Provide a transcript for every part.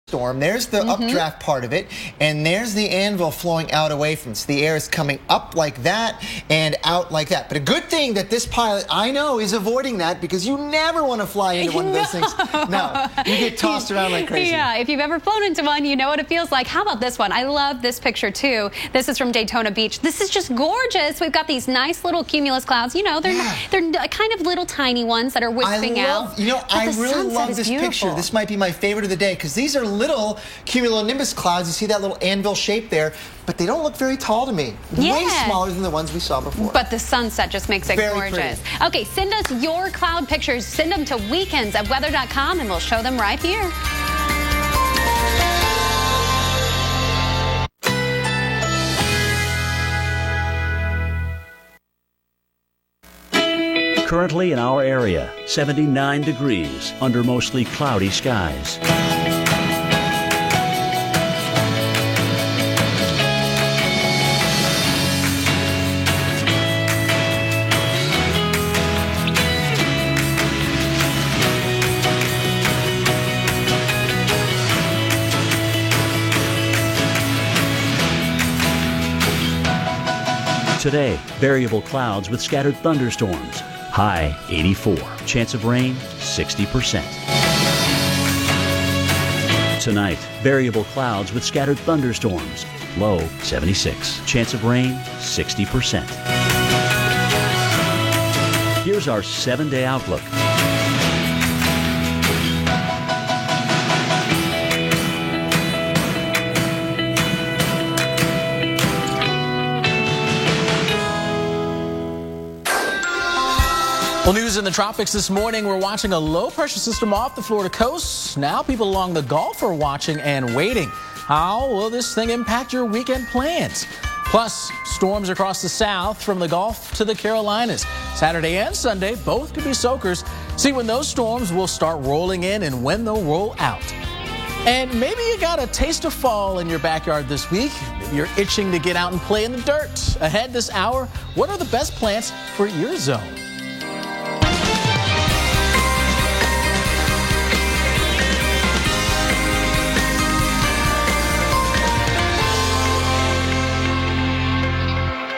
storm. There's the updraft part of it, and there's the anvil flowing out away from us. So the air is coming up like that and out like that. But a good thing that this pilot, I know, is avoiding that, because you never want to fly into one of those things. No, you get tossed around like crazy. Yeah, if you've ever flown into one, you know what it feels like. How about this one? I love this picture too. This is from Daytona Beach. This is just gorgeous. We've got these nice little cumulus clouds. You know, they're kind of little tiny ones that are wisping out. You know, I really love this picture. This might be my favorite of the day, because these are little cumulonimbus clouds. You see that little anvil shape there, but they don't look very tall to me. Way smaller than the ones we saw before. But the sunset just makes it gorgeous. Pretty. Okay, send us your cloud pictures. Send them to weekends@weather.com and we'll show them right here. Currently in our area, 79 degrees under mostly cloudy skies. Today, variable clouds with scattered thunderstorms. High 84. Chance of rain 60%. Tonight, variable clouds with scattered thunderstorms. Low 76. Chance of rain 60%. Here's our 7-day outlook. Well, news in the tropics this morning. We're watching a low pressure system off the Florida coast. Now people along the Gulf are watching and waiting. How will this thing impact your weekend plans? Plus, storms across the south from the Gulf to the Carolinas. Saturday and Sunday, both could be soakers. See when those storms will start rolling in and when they'll roll out. And maybe you got a taste of fall in your backyard this week. Maybe you're itching to get out and play in the dirt. Ahead this hour, what are the best plants for your zone?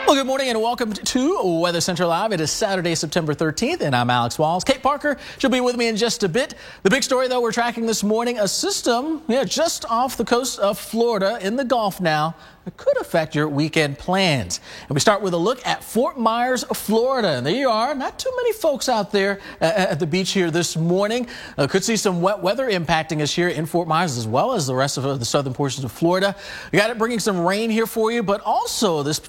Well, good morning and welcome to Weather Center Live. It is Saturday, September 13th, and I'm Alex Walls. Kate Parker, she'll be with me in just a bit. The big story, though, we're tracking this morning, a system just off the coast of Florida in the Gulf now. It could affect your weekend plans. And we start with a look at Fort Myers, Florida. And there you are. Not too many folks out there at the beach here this morning. Could see some wet weather impacting us here in Fort Myers as well as the rest of the southern portions of Florida. We got it bringing some rain here for you, but also this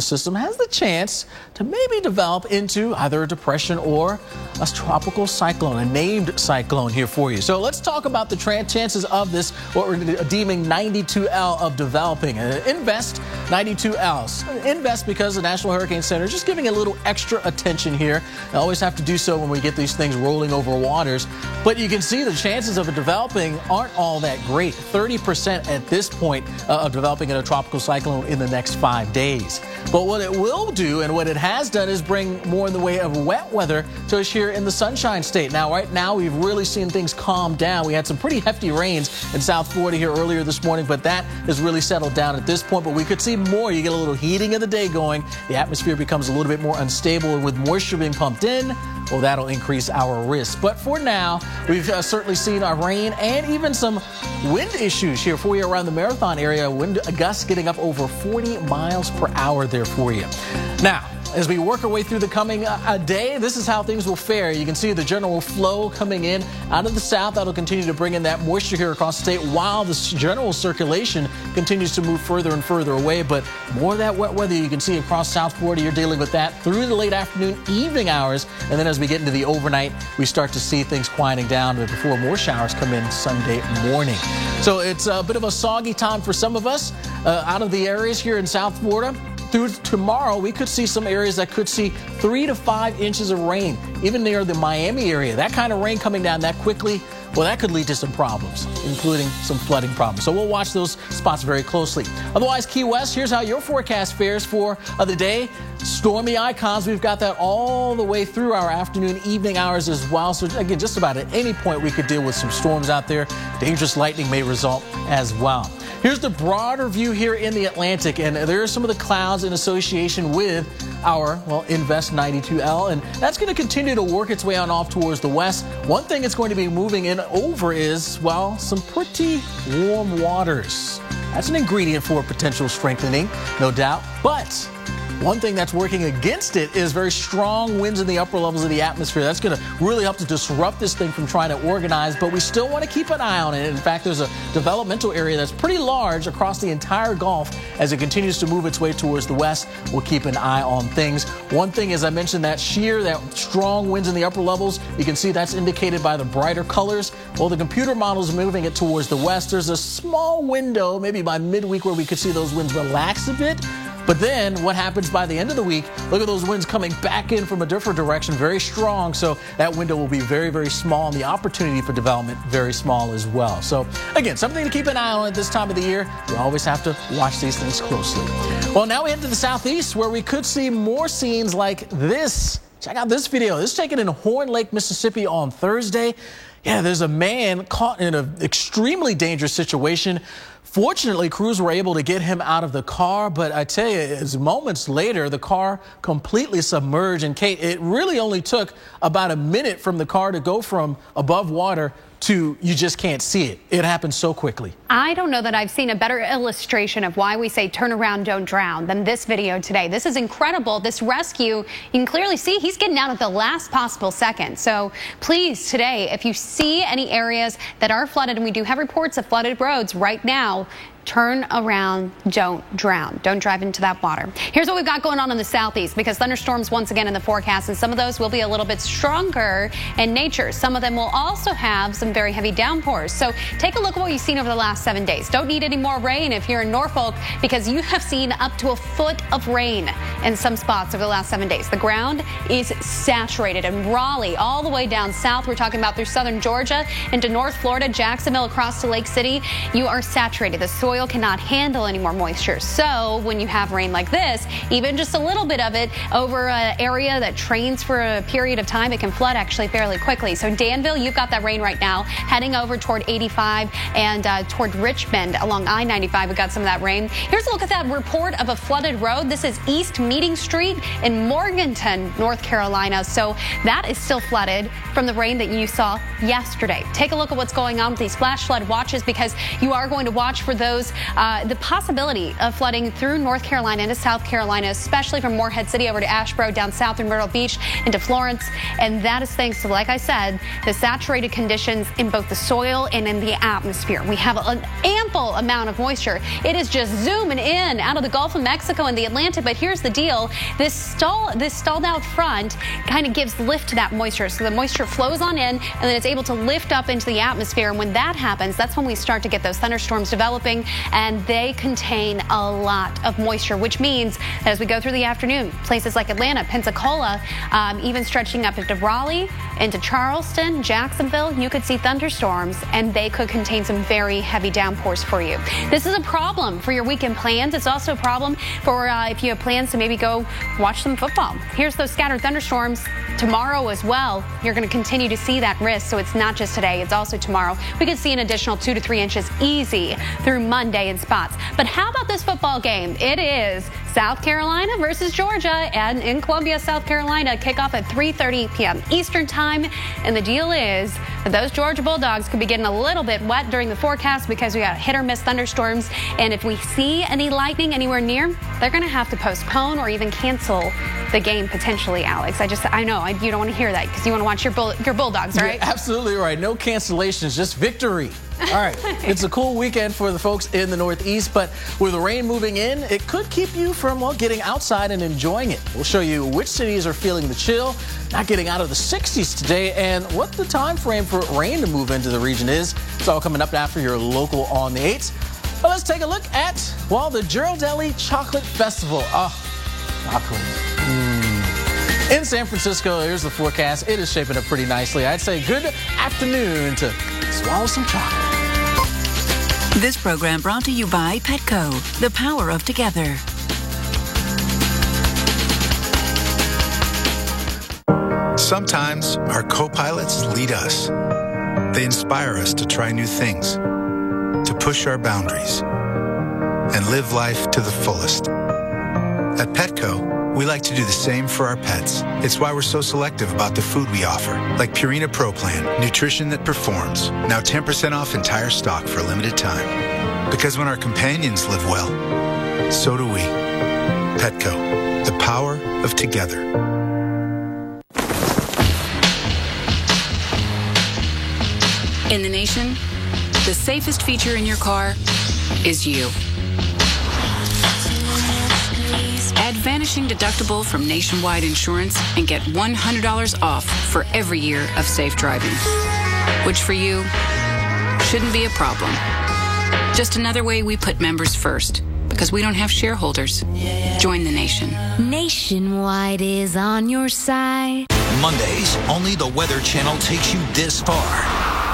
system has the chance to maybe develop into either a depression or a tropical cyclone, a named cyclone here for you. So let's talk about the chances of this, what we're deeming 92L of developing. Invest 92Ls. Invest because the National Hurricane Center is just giving a little extra attention here. I always have to do so when we get these things rolling over waters. But you can see the chances of it developing aren't all that great. 30% at this point of developing in a tropical cyclone in the next 5 days. But what it will do and what it has done is bring more in the way of wet weather to us here in the Sunshine State. Now, right now, we've really seen things calm down. We had some pretty hefty rains in South Florida here earlier this morning, but that has really settled down at this point. But we could see more. You get a little heating of the day going. The atmosphere becomes a little bit more unstable, and with moisture being pumped in, well, that'll increase our risk. But for now, we've certainly seen our rain and even some wind issues here for you around the Marathon area. Wind gusts getting up over 40 miles per hour there for you. Now, as we work our way through the coming day, this is how things will fare. You can see the general flow coming in out of the south. That'll continue to bring in that moisture here across the state while the general circulation continues to move further and further away. But more of that wet weather you can see across South Florida. You're dealing with that through the late afternoon, evening hours. And then as we get into the overnight, we start to see things quieting down before more showers come in Sunday morning. So it's a bit of a soggy time for some of us out of the areas here in South Florida. Through tomorrow, we could see some areas that could see 3 to 5 inches of rain, even near the Miami area. That kind of rain coming down that quickly, well, that could lead to some problems, including some flooding problems. So we'll watch those spots very closely. Otherwise, Key West, here's how your forecast fares for the day. stormy icons. We've got that all the way through our afternoon, evening hours as well. So again, just about at any point we could deal with some storms out there. Dangerous lightning may result as well. Here's the broader view here in the Atlantic, and there are some of the clouds in association with our, Invest 92L, and that's going to continue to work its way on off towards the west. One thing it's going to be moving in over is, some pretty warm waters. That's an ingredient for potential strengthening, no doubt, but one thing that's working against it is very strong winds in the upper levels of the atmosphere. That's going to really help to disrupt this thing from trying to organize, but we still want to keep an eye on it. In fact, there's a developmental area that's pretty large across the entire Gulf as it continues to move its way towards the west. We'll keep an eye on things. One thing, as I mentioned, that strong winds in the upper levels, you can see that's indicated by the brighter colors. Well, the computer model is moving it towards the west. There's a small window, maybe by midweek, where we could see those winds relax a bit. But then what happens by the end of the week, look at those winds coming back in from a different direction, very strong. So that window will be very, very small, and the opportunity for development very small as well. So again, something to keep an eye on at this time of the year. You always have to watch these things closely. Well, now we head to the southeast, where we could see more scenes like this. Check out this video. This is taken in Horn Lake, Mississippi on Thursday. Yeah, there's a man caught in an extremely dangerous situation. Fortunately, crews were able to get him out of the car, but I tell you, as moments later, the car completely submerged. And Kate, it really only took about a minute from the car to go from above water to you just can't see it. It happened so quickly. I don't know that I've seen a better illustration of why we say turn around, don't drown than this video today. This is incredible. This rescue, you can clearly see he's getting out at the last possible second. So please today, if you see any areas that are flooded, and we do have reports of flooded roads right now, turn around, don't drown. Don't drive into that water. Here's what we've got going on in the southeast, because thunderstorms once again in the forecast, and some of those will be a little bit stronger in nature. Some of them will also have some very heavy downpours. So take a look at what you've seen over the last 7 days. Don't need any more rain if you're in Norfolk, because you have seen up to a foot of rain in some spots over the last 7 days. The ground is saturated in Raleigh all the way down south. We're talking about through southern Georgia into North Florida, Jacksonville, across to Lake City. You are saturated. The soil cannot handle any more moisture. So when you have rain like this, even just a little bit of it over an area that trains for a period of time, it can flood actually fairly quickly. So Danville, you've got that rain right now heading over toward 85 and toward Richmond along I-95. We've got some of that rain. Here's a look at that report of a flooded road. This is East Meeting Street in Morganton, North Carolina. So that is still flooded from the rain that you saw yesterday. Take a look at what's going on with these flash flood watches, because you are going to watch for those the possibility of flooding through North Carolina into South Carolina, especially from Morehead City over to Asheboro, down south through Myrtle Beach into Florence. And that is thanks to, like I said, the saturated conditions in both the soil and in the atmosphere. We have an ample amount of moisture. It is just zooming in out of the Gulf of Mexico and the Atlantic. But here's the deal. This stalled out front kind of gives lift to that moisture. So the moisture flows on in, and then it's able to lift up into the atmosphere. And when that happens, that's when we start to get those thunderstorms developing. And they contain a lot of moisture, which means that as we go through the afternoon, places like Atlanta, Pensacola, even stretching up into Raleigh, into Charleston, Jacksonville, you could see thunderstorms, and they could contain some very heavy downpours for you. This is a problem for your weekend plans. It's also a problem for if you have plans to maybe go watch some football. Here's those scattered thunderstorms tomorrow as well. You're going to continue to see that risk, so it's not just today, it's also tomorrow. We could see an additional 2 to 3 inches easy through Monday in spots. But how about this football game? It is South Carolina versus Georgia, and in Columbia, South Carolina, kickoff at 3:30 p.m. Eastern time. And the deal is that those Georgia Bulldogs could be getting a little bit wet during the forecast, because we got hit or miss thunderstorms. And if we see any lightning anywhere near, they're going to have to postpone or even cancel the game potentially, Alex. I know you don't want to hear that, because you want to watch your Bulldogs, right? You're absolutely right. No cancellations, just victory. All right, it's a cool weekend for the folks in the Northeast, but with the rain moving in, it could keep you from, getting outside and enjoying it. We'll show you which cities are feeling the chill, not getting out of the 60s today, and what the time frame for rain to move into the region is. It's all coming up after your local on the 8s. But let's take a look at, the Ghirardelli Chocolate Festival. Chocolate. In San Francisco, here's the forecast. It is shaping up pretty nicely. I'd say good afternoon to swallow some chocolate. This program brought to you by Petco, the power of together. Sometimes our co-pilots lead us. They inspire us to try new things, to push our boundaries, and live life to the fullest. At Petco, we like to do the same for our pets. It's why we're so selective about the food we offer, like Purina Pro Plan, nutrition that performs. Now 10% off entire stock for a limited time. Because when our companions live well, so do we. Petco, the power of together. In the nation, the safest feature in your car is you. Add Vanishing Deductible from Nationwide Insurance and get $100 off for every year of safe driving, which for you shouldn't be a problem. Just another way we put members first, because we don't have shareholders. Join the nation. Nationwide is on your side. Mondays, only the Weather Channel takes you this far,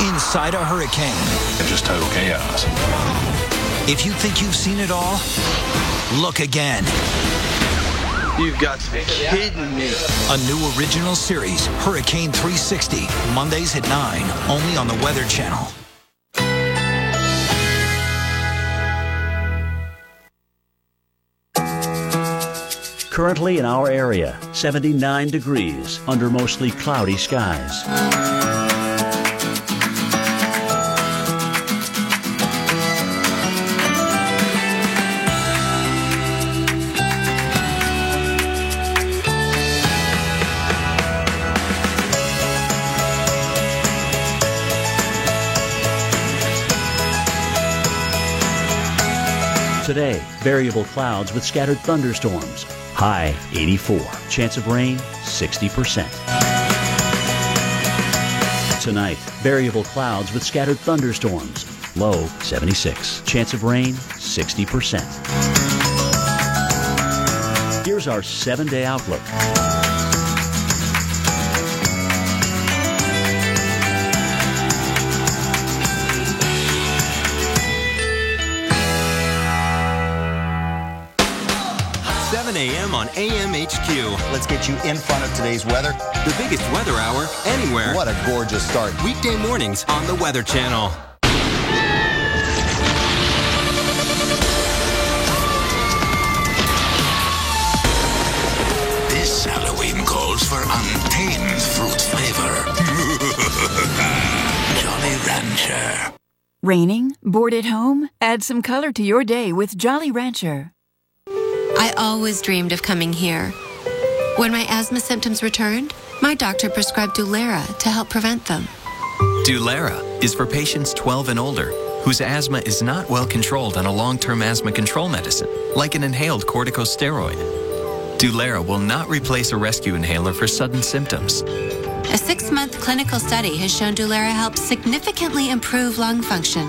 inside a hurricane. And just total chaos. If you think you've seen it all, look again. You've got to be kidding me. A new original series, Hurricane 360, Mondays at 9, only on the Weather Channel. Currently in our area, 79 degrees under mostly cloudy skies. Today, variable clouds with scattered thunderstorms. High 84. Chance of rain 60%. Tonight, variable clouds with scattered thunderstorms. Low 76. Chance of rain 60%. Here's our 7-day outlook. AM on AMHQ. Let's get you in front of today's weather. The biggest weather hour anywhere. What a gorgeous start. Weekday mornings on the Weather Channel. This Halloween calls for untamed fruit flavor. Jolly Rancher. Raining? Bored at home? Add some color to your day with Jolly Rancher. I always dreamed of coming here. When my asthma symptoms returned, my doctor prescribed Dulera to help prevent them. Dulera is for patients 12 and older whose asthma is not well controlled on a long-term asthma control medicine, like an inhaled corticosteroid. Dulera will not replace a rescue inhaler for sudden symptoms. A 6-month clinical study has shown Dulera helps significantly improve lung function.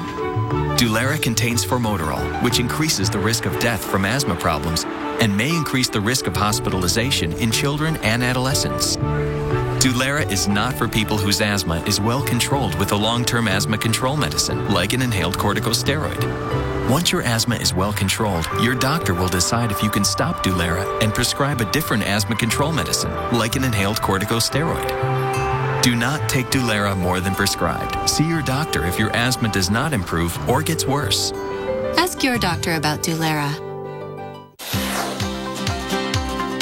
Dulera contains formoterol, which increases the risk of death from asthma problems and may increase the risk of hospitalization in children and adolescents. Dulera is not for people whose asthma is well controlled with a long-term asthma control medicine, like an inhaled corticosteroid. Once your asthma is well controlled, your doctor will decide if you can stop Dulera and prescribe a different asthma control medicine, like an inhaled corticosteroid. Do not take Dulera more than prescribed. See your doctor if your asthma does not improve or gets worse. Ask your doctor about Dulera.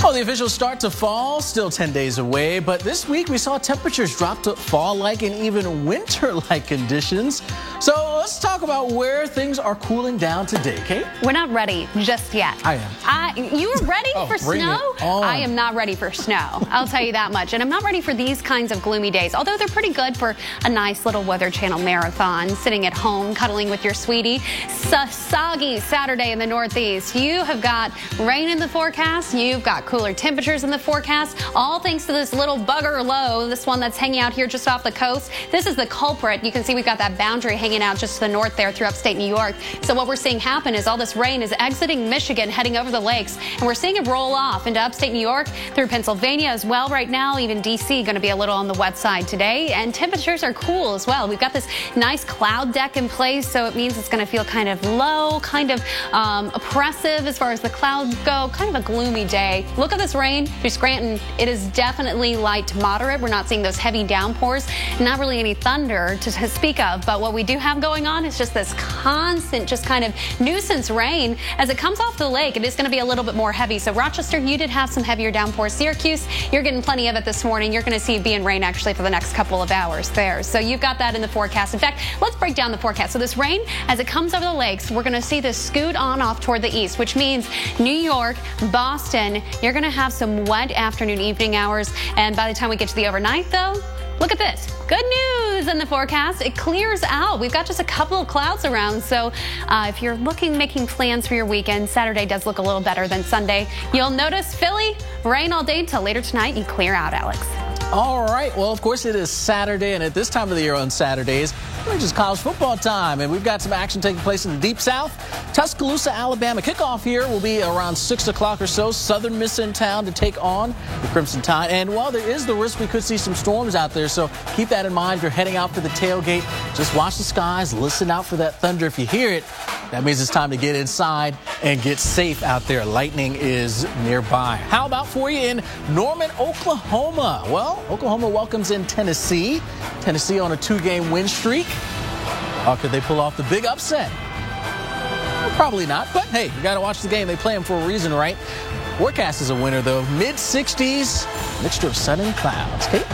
Well, the official start to fall, still 10 days away, but this week we saw temperatures drop to fall-like and even winter-like conditions. So let's talk about where things are cooling down today, Kate. We're not ready just yet. I am. You were ready for snow? I am not ready for snow. I'll tell you that much. And I'm not ready for these kinds of gloomy days, although they're pretty good for a nice little Weather Channel marathon, sitting at home, cuddling with your sweetie. Soggy Saturday in the Northeast. You have got rain in the forecast. You've got cooler temperatures in the forecast, all thanks to this little bugger low, this one that's hanging out here just off the coast. This is the culprit. You can see we've got that boundary hanging out just just to the north there through upstate New York. So what we're seeing happen is all this rain is exiting Michigan, heading over the lakes, and we're seeing it roll off into upstate New York through Pennsylvania as well right now. Even D.C. going to be a little on the wet side today, and temperatures are cool as well. We've got this nice cloud deck in place, so it means it's going to feel kind of low, kind of oppressive as far as the clouds go. Kind of a gloomy day. Look at this rain through Scranton. It is definitely light to moderate. We're not seeing those heavy downpours, not really any thunder to speak of, but what we do have going on is just this constant, just kind of nuisance rain. As it comes off the lake, it is going to be a little bit more heavy. So Rochester, you did have some heavier downpours. Syracuse, you're getting plenty of it this morning. You're going to see it be in rain actually for the next couple of hours there. So you've got that in the forecast. In fact, let's break down the forecast. So this rain, as it comes over the lakes, we're going to see this scoot on off toward the east, which means New York, Boston, you're going to have some wet afternoon, evening hours. And by the time we get to the overnight, though, look at this. Good news in the forecast. It clears out. We've got just a couple of clouds around. So if you're making plans for your weekend, Saturday does look a little better than Sunday. You'll notice Philly, rain all day until later tonight. You clear out, Alex. All right. Well, of course, it is Saturday, and at this time of the year on Saturdays, it's just college football time, and we've got some action taking place in the Deep South. Tuscaloosa, Alabama. Kickoff here will be around 6 o'clock or so. Southern Miss in town to take on the Crimson Tide. And while there is the risk we could see some storms out there, so keep that in mind. If you're heading out for the tailgate, just watch the skies, listen out for that thunder. If you hear it, that means it's time to get inside and get safe out there. Lightning is nearby. How about for you in Norman, Oklahoma? Well, Oklahoma welcomes in Tennessee. Tennessee on a 2-game win streak. Or could they pull off the big upset? Probably not, but hey, you got to watch the game. They play them for a reason, right? Forecast is a winner, though. Mid-60s, mixture of sun and clouds. Kate?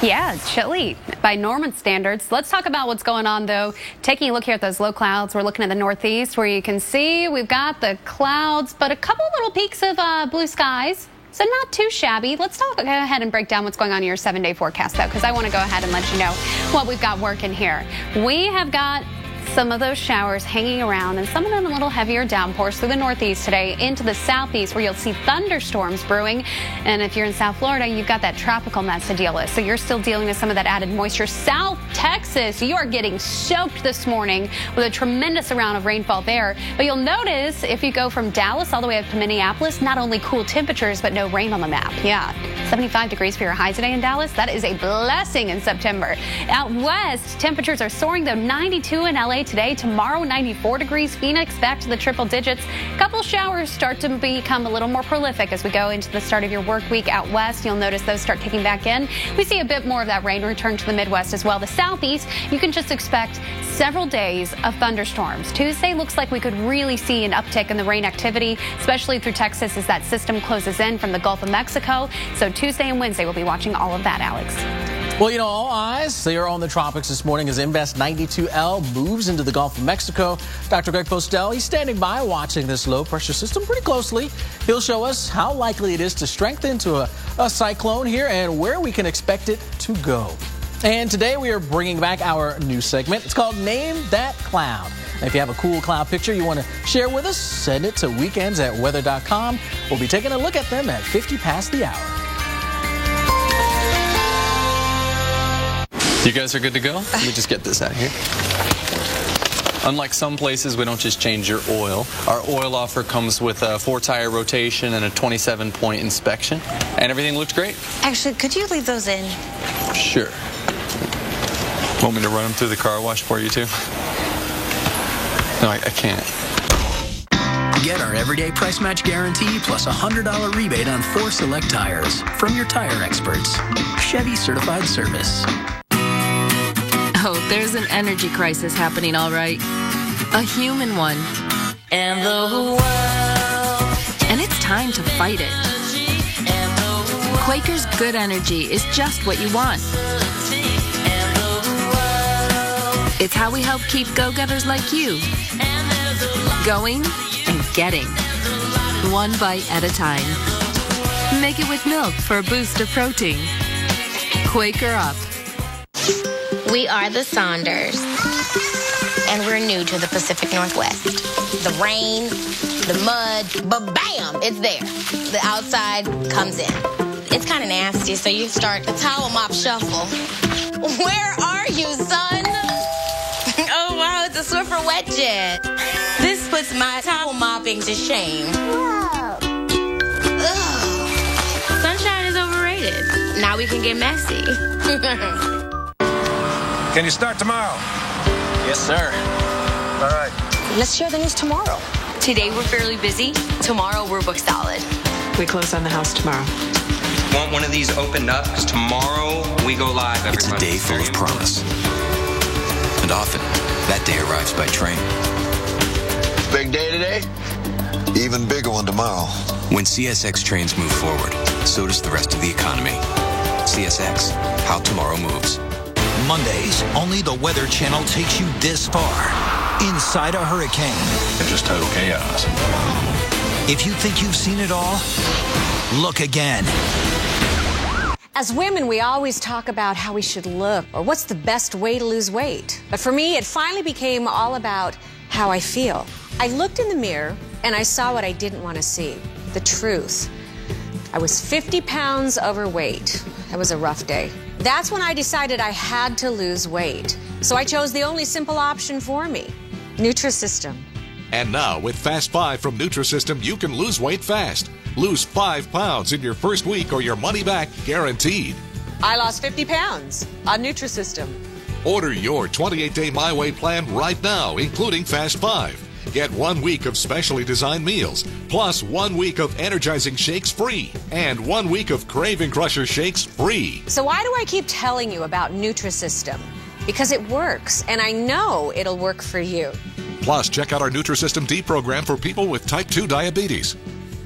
Yeah, it's chilly by Norman standards. Let's talk about what's going on, though. Taking a look here at those low clouds, we're looking at the northeast where you can see we've got the clouds, but a couple little peaks of blue skies. So not too shabby. Let's go ahead and break down what's going on in your 7-day forecast, though, because I want to go ahead and let you know what we've got working here. We have got some of those showers hanging around, and some of them a little heavier downpours through the northeast today into the southeast, where you'll see thunderstorms brewing. And if you're in South Florida, you've got that tropical mess to deal with. So you're still dealing with some of that added moisture. South Texas, you are getting soaked this morning with a tremendous amount of rainfall there. But you'll notice if you go from Dallas all the way up to Minneapolis, not only cool temperatures, but no rain on the map. Yeah, 75 degrees for your high today in Dallas. That is a blessing in September. Out west, temperatures are soaring, though. 92 in LA today. Tomorrow, 94 degrees. Phoenix back to the triple digits. Couple showers start to become a little more prolific as we go into the start of your work week out west. You'll notice those start kicking back in. We see a bit more of that rain return to the Midwest as well. The southeast, you can just expect several days of thunderstorms. Tuesday looks like we could really see an uptick in the rain activity, especially through Texas as that system closes in from the Gulf of Mexico. So Tuesday and Wednesday, we'll be watching all of that, Alex. Well, you know, all eyes, they are on the tropics this morning as Invest 92L moves into the Gulf of Mexico. Dr. Greg Postel, he's standing by watching this low-pressure system pretty closely. He'll show us how likely it is to strengthen to a cyclone here and where we can expect it to go. And today we are bringing back our new segment. It's called Name That Cloud. And if you have a cool cloud picture you want to share with us, send it to weekends@weather.com. We'll be taking a look at them at 50 past the hour. You guys are good to go? Let me just get this out here. Unlike some places, we don't just change your oil. Our oil offer comes with a 4-tire rotation and a 27-point inspection. And everything looked great. Actually, could you leave those in? Sure. Want me to run them through the car wash for you, too? No, I can't. Get our everyday price match guarantee plus a $100 rebate on 4 select tires from your tire experts. Chevy Certified Service. Oh, there's an energy crisis happening, all right. A human one. And it's time to fight it. Quaker's Good Energy is just what you want. It's how we help keep go-getters like you going and getting, one bite at a time. Make it with milk for a boost of protein. Quaker Up. We are the Saunders, and we're new to the Pacific Northwest. The rain, the mud, but bam, it's there. The outside comes in. It's kind of nasty, so you start the towel mop shuffle. Where are you, son? Oh, wow, it's a Swiffer wet jet. This puts my towel mopping to shame. Ugh. Sunshine is overrated. Now we can get messy. Can you start tomorrow? Yes, sir. All right. Let's share the news tomorrow. Today we're fairly busy. Tomorrow we're booked solid. We close on the house tomorrow. Want one of these opened up? Because tomorrow we go live, everybody. It's a day full of promise. And often, that day arrives by train. Big day today? Even bigger one tomorrow. When CSX trains move forward, so does the rest of the economy. CSX, how tomorrow moves. Mondays, only the Weather Channel takes you this far. Inside a hurricane. It's just total chaos. If you think you've seen it all, look again. As women, we always talk about how we should look or what's the best way to lose weight. But for me, it finally became all about how I feel. I looked in the mirror and I saw what I didn't want to see, the truth. I was 50 pounds overweight. It was a rough day. That's when I decided I had to lose weight. So I chose the only simple option for me, Nutrisystem. And now, with Fast 5 from Nutrisystem, you can lose weight fast. Lose 5 pounds in your first week or your money back guaranteed. I lost 50 pounds on Nutrisystem. Order your 28-day My Way plan right now, including Fast 5. Get 1 week of specially designed meals, plus 1 week of energizing shakes free, and 1 week of Craving Crusher shakes free. So why do I keep telling you about Nutrisystem? Because it works, and I know it'll work for you. Plus, check out our Nutrisystem D program for people with type 2 diabetes.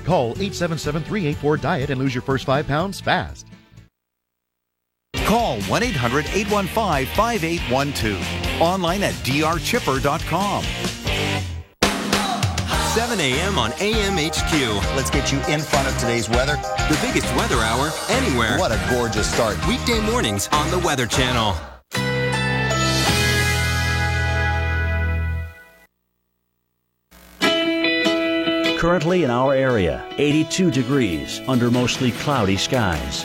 Call 877-384-DIET and lose your first 5 pounds fast. Call 1-800-815-5812. Online at drchipper.com. 7 a.m. on AMHQ. Let's get you in front of today's weather. The biggest weather hour anywhere. What a gorgeous start. Weekday mornings on the Weather Channel. Currently in our area, 82 degrees under mostly cloudy skies.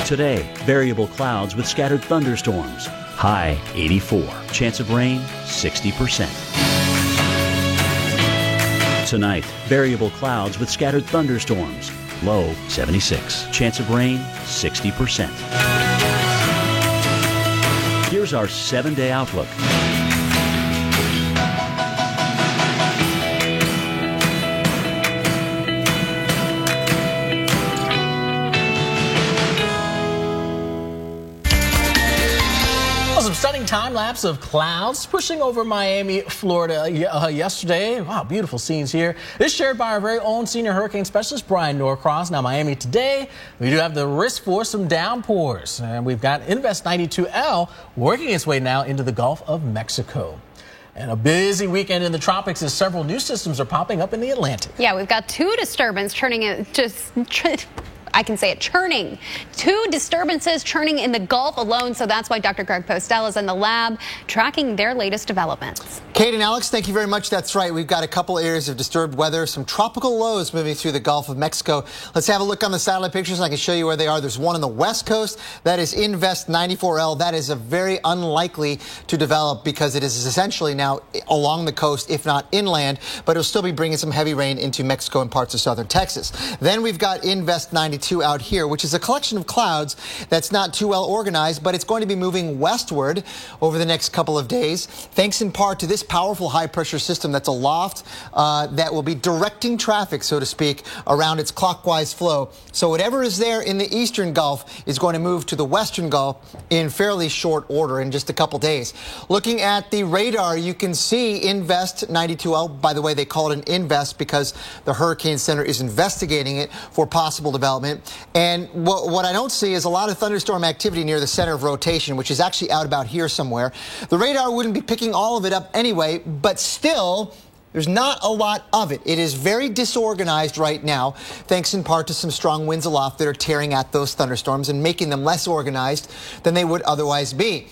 Today, variable clouds with scattered thunderstorms. High 84. Chance of rain 60%. Tonight, variable clouds with scattered thunderstorms. Low 76. Chance of rain 60%. Here's our 7-day outlook. Some stunning time lapse of clouds pushing over Miami, Florida yesterday. Wow, beautiful scenes here. This shared by our very own senior hurricane specialist, Brian Norcross. Now, Miami today, we do have the risk for some downpours. And we've got Invest 92L working its way now into the Gulf of Mexico. And a busy weekend in the tropics as several new systems are popping up in the Atlantic. Yeah, we've got 2 disturbances turning it I can say it, churning. 2 disturbances churning in the Gulf alone, so that's why Dr. Greg Postel is in the lab tracking their latest developments. Kate and Alex, thank you very much. That's right. We've got a couple areas of disturbed weather, some tropical lows moving through the Gulf of Mexico. Let's have a look on the satellite pictures, and I can show you where they are. There's one on the west coast. That is Invest 94L. That is a very unlikely to develop because it is essentially now along the coast, if not inland, but it'll still be bringing some heavy rain into Mexico and parts of southern Texas. Then we've got Invest 92 out here, which is a collection of clouds that's not too well organized, but it's going to be moving westward over the next couple of days, thanks in part to this powerful high-pressure system that's aloft that will be directing traffic, so to speak, around its clockwise flow. So whatever is there in the eastern Gulf is going to move to the western Gulf in fairly short order in just a couple days. Looking at the radar, you can see Invest 92L. By the way, they call it an Invest because the Hurricane Center is investigating it for possible development. And what I don't see is a lot of thunderstorm activity near the center of rotation, which is actually out about here somewhere. The radar wouldn't be picking all of it up anyway, but still, There's not a lot of it. It is very disorganized right now, thanks in part to some strong winds aloft that are tearing at those thunderstorms and making them less organized than they would otherwise be.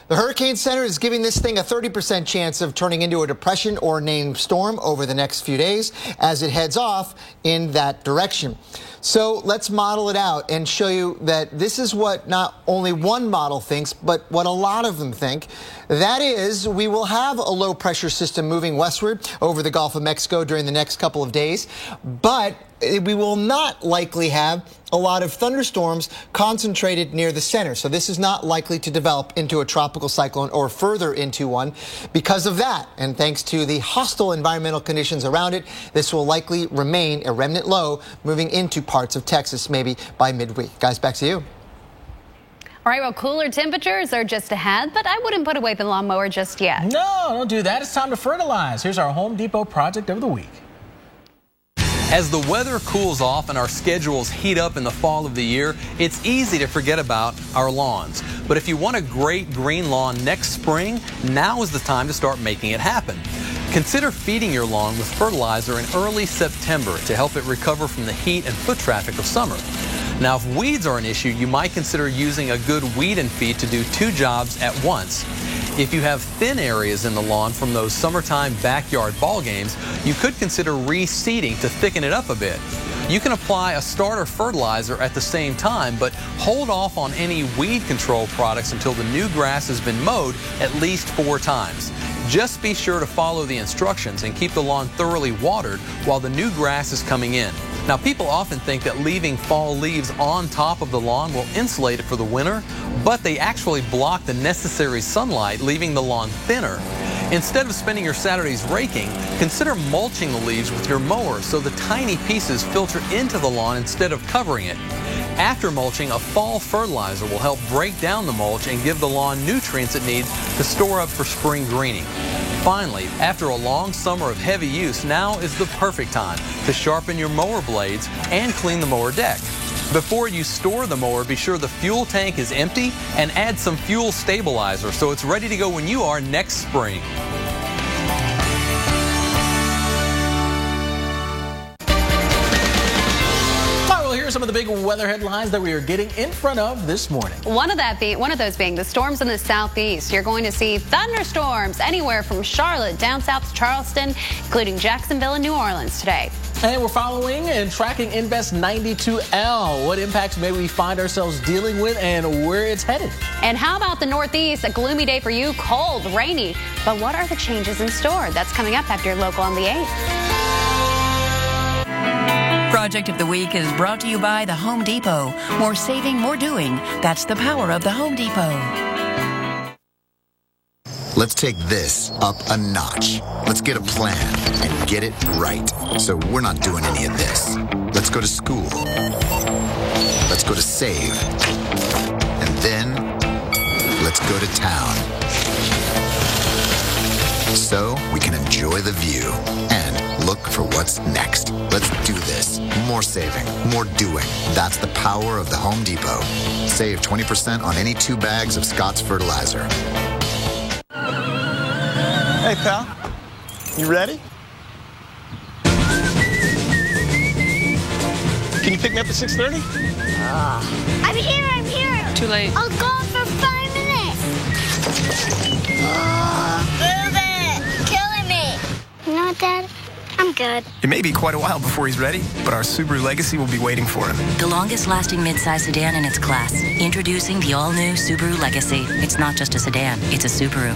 The Hurricane Center is giving this thing a 30% chance of turning into a depression or named storm over the next few days as it heads off in that direction. So let's model it out and show you that this is what not only one model thinks, but what a lot of them think. That is, we will have a low pressure system moving westward over the Gulf of Mexico during the next couple of days, but we will not likely have a lot of thunderstorms concentrated near the center. So this is not likely to develop into a tropical cyclone or further into one because of that. And thanks to the hostile environmental conditions around it, this will likely remain a remnant low moving into parts of Texas maybe by midweek. Guys, back to you. All right, well, cooler temperatures are just ahead, but I wouldn't put away the lawnmower just yet. No, don't do that. It's time to fertilize. Here's our Home Depot project of the week. As the weather cools off and our schedules heat up in the fall of the year, it's easy to forget about our lawns. But if you want a great green lawn next spring, now is the time to start making it happen. Consider feeding your lawn with fertilizer in early September to help it recover from the heat and foot traffic of summer. Now, if weeds are an issue, you might consider using a good weed and feed to do two jobs at once. If you have thin areas in the lawn from those summertime backyard ball games, you could consider reseeding to thicken it up a bit. You can apply a starter fertilizer at the same time, but hold off on any weed control products until the new grass has been mowed at least 4 times. Just be sure to follow the instructions and keep the lawn thoroughly watered while the new grass is coming in. Now, people often think that leaving fall leaves on top of the lawn will insulate it for the winter, but they actually block the necessary sunlight, leaving the lawn thinner. Instead of spending your Saturdays raking, consider mulching the leaves with your mower so the tiny pieces filter into the lawn instead of covering it. After mulching, a fall fertilizer will help break down the mulch and give the lawn nutrients it needs to store up for spring greening. Finally, after a long summer of heavy use, now is the perfect time to sharpen your mower blades and clean the mower deck. Before you store the mower, be sure the fuel tank is empty and add some fuel stabilizer so it's ready to go when you are next spring. Some of the big weather headlines that we are getting in front of this morning. One of those being the storms in the southeast. You're going to see thunderstorms anywhere from Charlotte down south to Charleston, including Jacksonville and New Orleans today. And we're following and tracking Invest 92L. What impacts may we find ourselves dealing with and where it's headed? And how about the Northeast? A gloomy day for you, cold, rainy. But what are the changes in store? That's coming up after your local on the 8th. Project of the Week is brought to you by the Home Depot. More saving, more doing. That's the power of the Home Depot. Let's take this up a notch. Let's get a plan and get it right. So we're not doing any of this. Let's go to school. Let's go to save. And then let's go to town. So we can enjoy the view and look for what's next. Let's do this. More saving, more doing. That's the power of the Home Depot. Save 20% on any 2 bags of Scott's fertilizer. Hey, pal. You ready? Can you pick me up at 6:30? I'm here. Too late. I'll go for 5 minutes. Move it. Killing me. You know what, Dad? I'm good. It may be quite a while before he's ready, but our Subaru Legacy will be waiting for him. The longest-lasting midsize sedan in its class. Introducing the all-new Subaru Legacy. It's not just a sedan, it's a Subaru.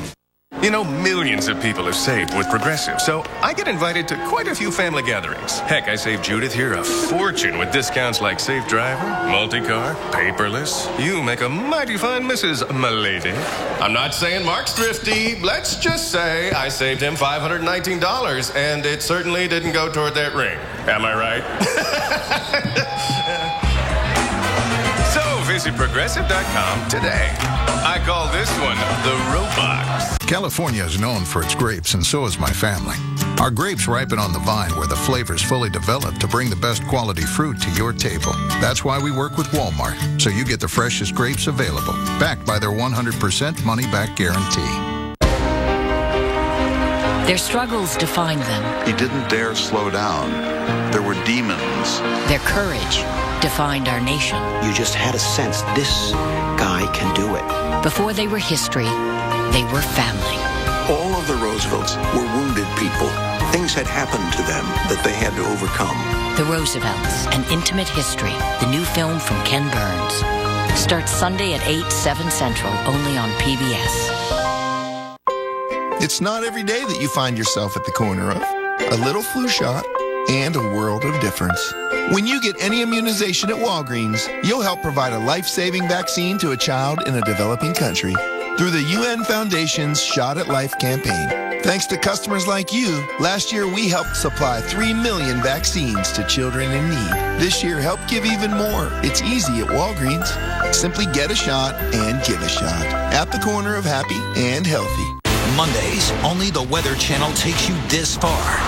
You know, millions of people have saved with Progressive, so I get invited to quite a few family gatherings. Heck, I saved Judith here a fortune with discounts like Safe Driver, Multi-Car, Paperless. You make a mighty fine Mrs. Milady. I'm not saying Mark's thrifty. Let's just say I saved him $519, and it certainly didn't go toward that ring. Am I right? So visit Progressive.com today. I call this one the Robot. California is known for its grapes, and so is my family. Our grapes ripen on the vine where the flavor's fully developed to bring the best quality fruit to your table. That's why we work with Walmart, so you get the freshest grapes available, backed by their 100% money-back guarantee. Their struggles defined them. He didn't dare slow down. There were demons. Their courage defined our nation. You just had a sense this guy can do it. Before they were history, they were family. All of the Roosevelts were wounded people. Things had happened to them that they had to overcome. The Roosevelts, An Intimate History, the new film from Ken Burns. Starts Sunday at 8, 7 Central, only on PBS. It's not every day that you find yourself at the corner of a little flu shot and a world of difference. When you get any immunization at Walgreens, you'll help provide a life-saving vaccine to a child in a developing country through the UN Foundation's Shot at Life campaign. Thanks to customers like you, last year we helped supply 3 million vaccines to children in need. This year, help give even more. It's easy at Walgreens. Simply get a shot and give a shot. At the corner of happy and healthy. Mondays, only the Weather Channel takes you this far.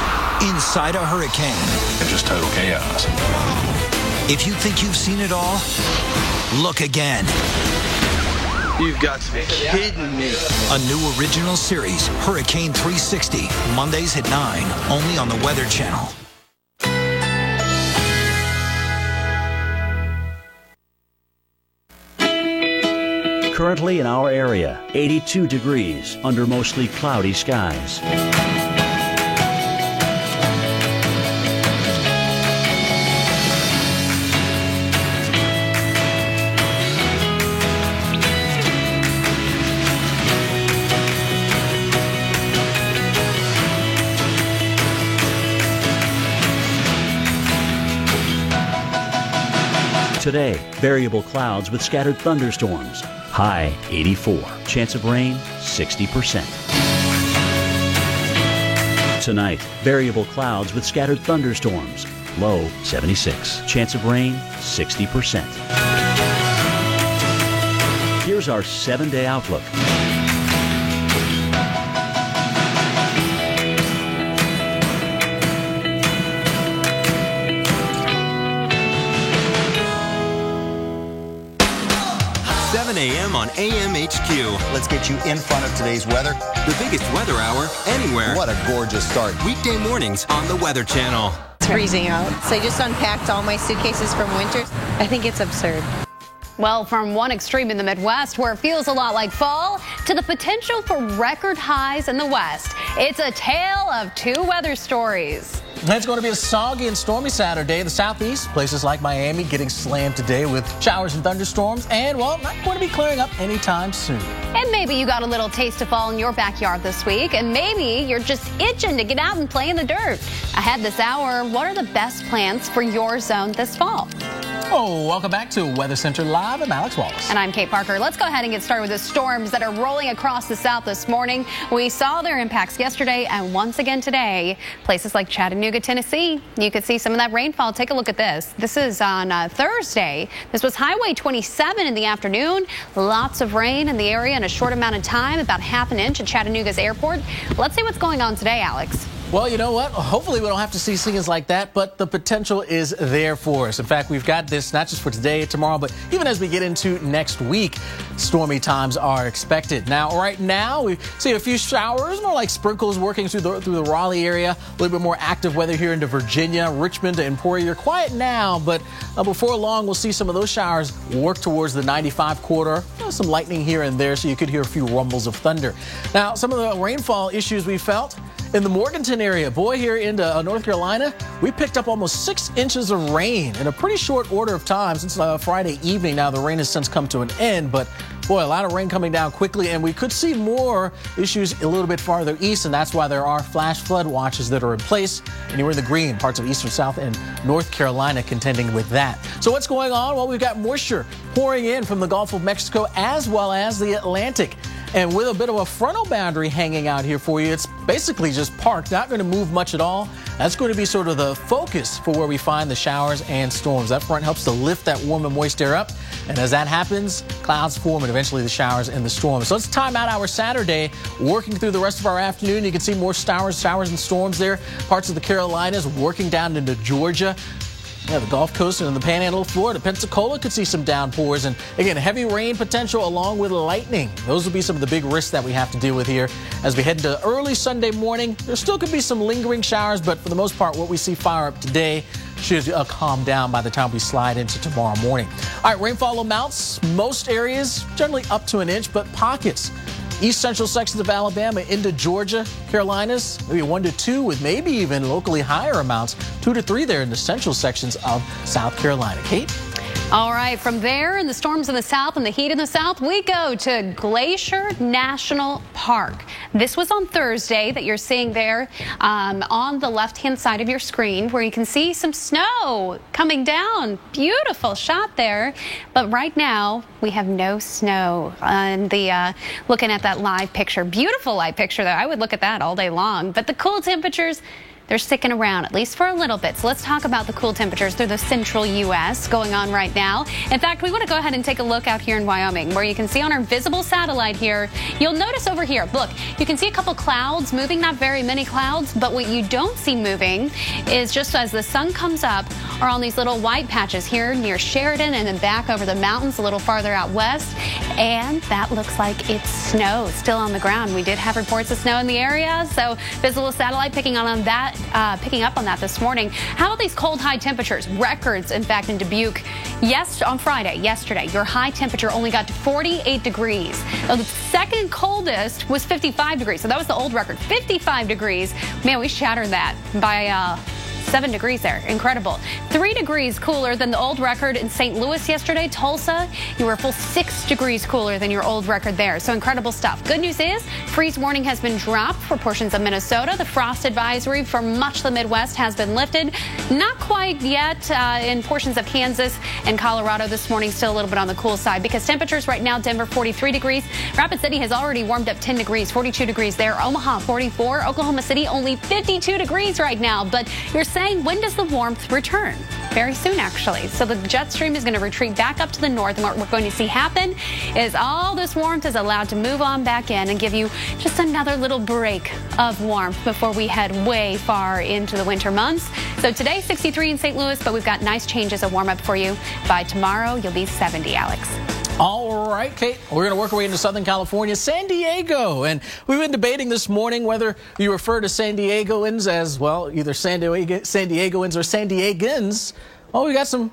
Inside a hurricane. And just total chaos. If you think you've seen it all, look again. You've got to be kidding me. A new original series, Hurricane 360, Mondays at 9, only on the Weather Channel. Currently in our area, 82 degrees under mostly cloudy skies. Today, variable clouds with scattered thunderstorms. High 84. Chance of rain 60%. Tonight, variable clouds with scattered thunderstorms. Low 76. Chance of rain 60%. Here's our 7-day outlook. AM on AMHQ. Let's get you in front of today's weather. The biggest weather hour anywhere. What a gorgeous start. Weekday mornings on the Weather Channel. It's freezing out. So I just unpacked all my suitcases from winter. I think it's absurd. Well, from one extreme in the Midwest where it feels a lot like fall to the potential for record highs in the West. It's a tale of two weather stories. It's going to be a soggy and stormy Saturday. The southeast, places like Miami, getting slammed today with showers and thunderstorms. And, well, not going to be clearing up anytime soon. And maybe you got a little taste of fall in your backyard this week. And maybe you're just itching to get out and play in the dirt. Ahead this hour, what are the best plans for your zone this fall? Oh, welcome back to Weather Center Live. I'm Alex Wallace. And I'm Kate Parker. Let's go ahead and get started with the storms that are rolling across the south this morning. We saw their impacts yesterday and once again today. Places like Chattanooga, Tennessee, you could see some of that rainfall. Take a look at this. This is on Thursday. This was Highway 27 in the afternoon. Lots of rain in the area in a short amount of time, about half an inch at Chattanooga's airport. Let's see what's going on today, Alex. Well, you know what? Hopefully we don't have to see scenes like that, but the potential is there for us. In fact, we've got this not just for today, tomorrow, but even as we get into next week, stormy times are expected. Now, right now, we see a few showers, more like sprinkles working through the Raleigh area. A little bit more active weather here into Virginia, Richmond to Emporia. You're quiet now, but before long, we'll see some of those showers work towards the 95 quarter. Some lightning here and there, so you could hear a few rumbles of thunder. Now, some of the rainfall issues we felt in the Morganton area. Boy, here into North Carolina, we picked up almost 6 inches of rain in a pretty short order of time since Friday evening. Now, the rain has since come to an end, but boy, a lot of rain coming down quickly, and we could see more issues a little bit farther east, and that's why there are flash flood watches that are in place. And you're in the green, parts of eastern, south, and North Carolina contending with that. So what's going on? Well, we've got moisture pouring in from the Gulf of Mexico as well as the Atlantic. And with a bit of a frontal boundary hanging out here for you, it's basically just parked, not going to move much at all. That's going to be sort of the focus for where we find the showers and storms. That front helps to lift that warm and moist air up. And as that happens, clouds form and eventually the showers and the storms. So let's time out our Saturday, working through the rest of our afternoon. You can see more showers and storms there. Parts of the Carolinas working down into Georgia. Yeah, the Gulf Coast and the Panhandle of Florida. Pensacola could see some downpours. And again, heavy rain potential along with lightning. Those will be some of the big risks that we have to deal with here as we head into early Sunday morning. There still could be some lingering showers, but for the most part, what we see fire up today should calm down by the time we slide into tomorrow morning. All right, rainfall amounts, most areas generally up to an inch, but pockets. East central sections of Alabama into Georgia, Carolinas, maybe 1 to 2 with maybe even locally higher amounts, 2 to 3 there in the central sections of South Carolina. Kate? All right, from there and the storms in the south and the heat in the south, we go to Glacier National Park. This was on Thursday that you're seeing there on the left-hand side of your screen where you can see some snow coming down. Beautiful shot there. But right now, we have no snow. And looking at that live picture, beautiful live picture there. I would look at that all day long. But the cool temperatures, they're sticking around, at least for a little bit. So let's talk about the cool temperatures through the central U.S. going on right now. In fact, we want to go ahead and take a look out here in Wyoming, where you can see on our visible satellite here, you'll notice over here, look, you can see a couple clouds moving, not very many clouds, but what you don't see moving is just as the sun comes up are on these little white patches here near Sheridan and then back over the mountains a little farther out west. And that looks like it's snow still on the ground. We did have reports of snow in the area, so visible satellite picking up on that this morning. How about these cold high temperatures? Records, in fact, in Dubuque. On Friday, yesterday, your high temperature only got to 48 degrees. The second coldest was 55 degrees. So that was the old record, 55 degrees. Man, we shattered that by 7 degrees there. Incredible. 3 degrees cooler than the old record in St. Louis yesterday. Tulsa, you were a full 6 degrees cooler than your old record there. So incredible stuff. Good news is freeze warning has been dropped for portions of Minnesota. The frost advisory for much of the Midwest has been lifted. Not quite yet in portions of Kansas and Colorado this morning. Still a little bit on the cool side because temperatures right now, Denver 43 degrees. Rapid City has already warmed up 10 degrees, 42 degrees there. Omaha 44. Oklahoma City only 52 degrees right now. But you're saying, when does the warmth return? Very soon, actually. So the jet stream is going to retreat back up to the north, and what we're going to see happen is all this warmth is allowed to move on back in and give you just another little break of warmth before we head way far into the winter months. So today, 63 in St. Louis, but we've got nice changes of warm up for you. By tomorrow, you'll be 70, Alex. All right, Kate, we're going to work our way into Southern California, San Diego. And we've been debating this morning whether you refer to San Diegoans as, well, either San Diegoans or San Diegans. Well, we got some,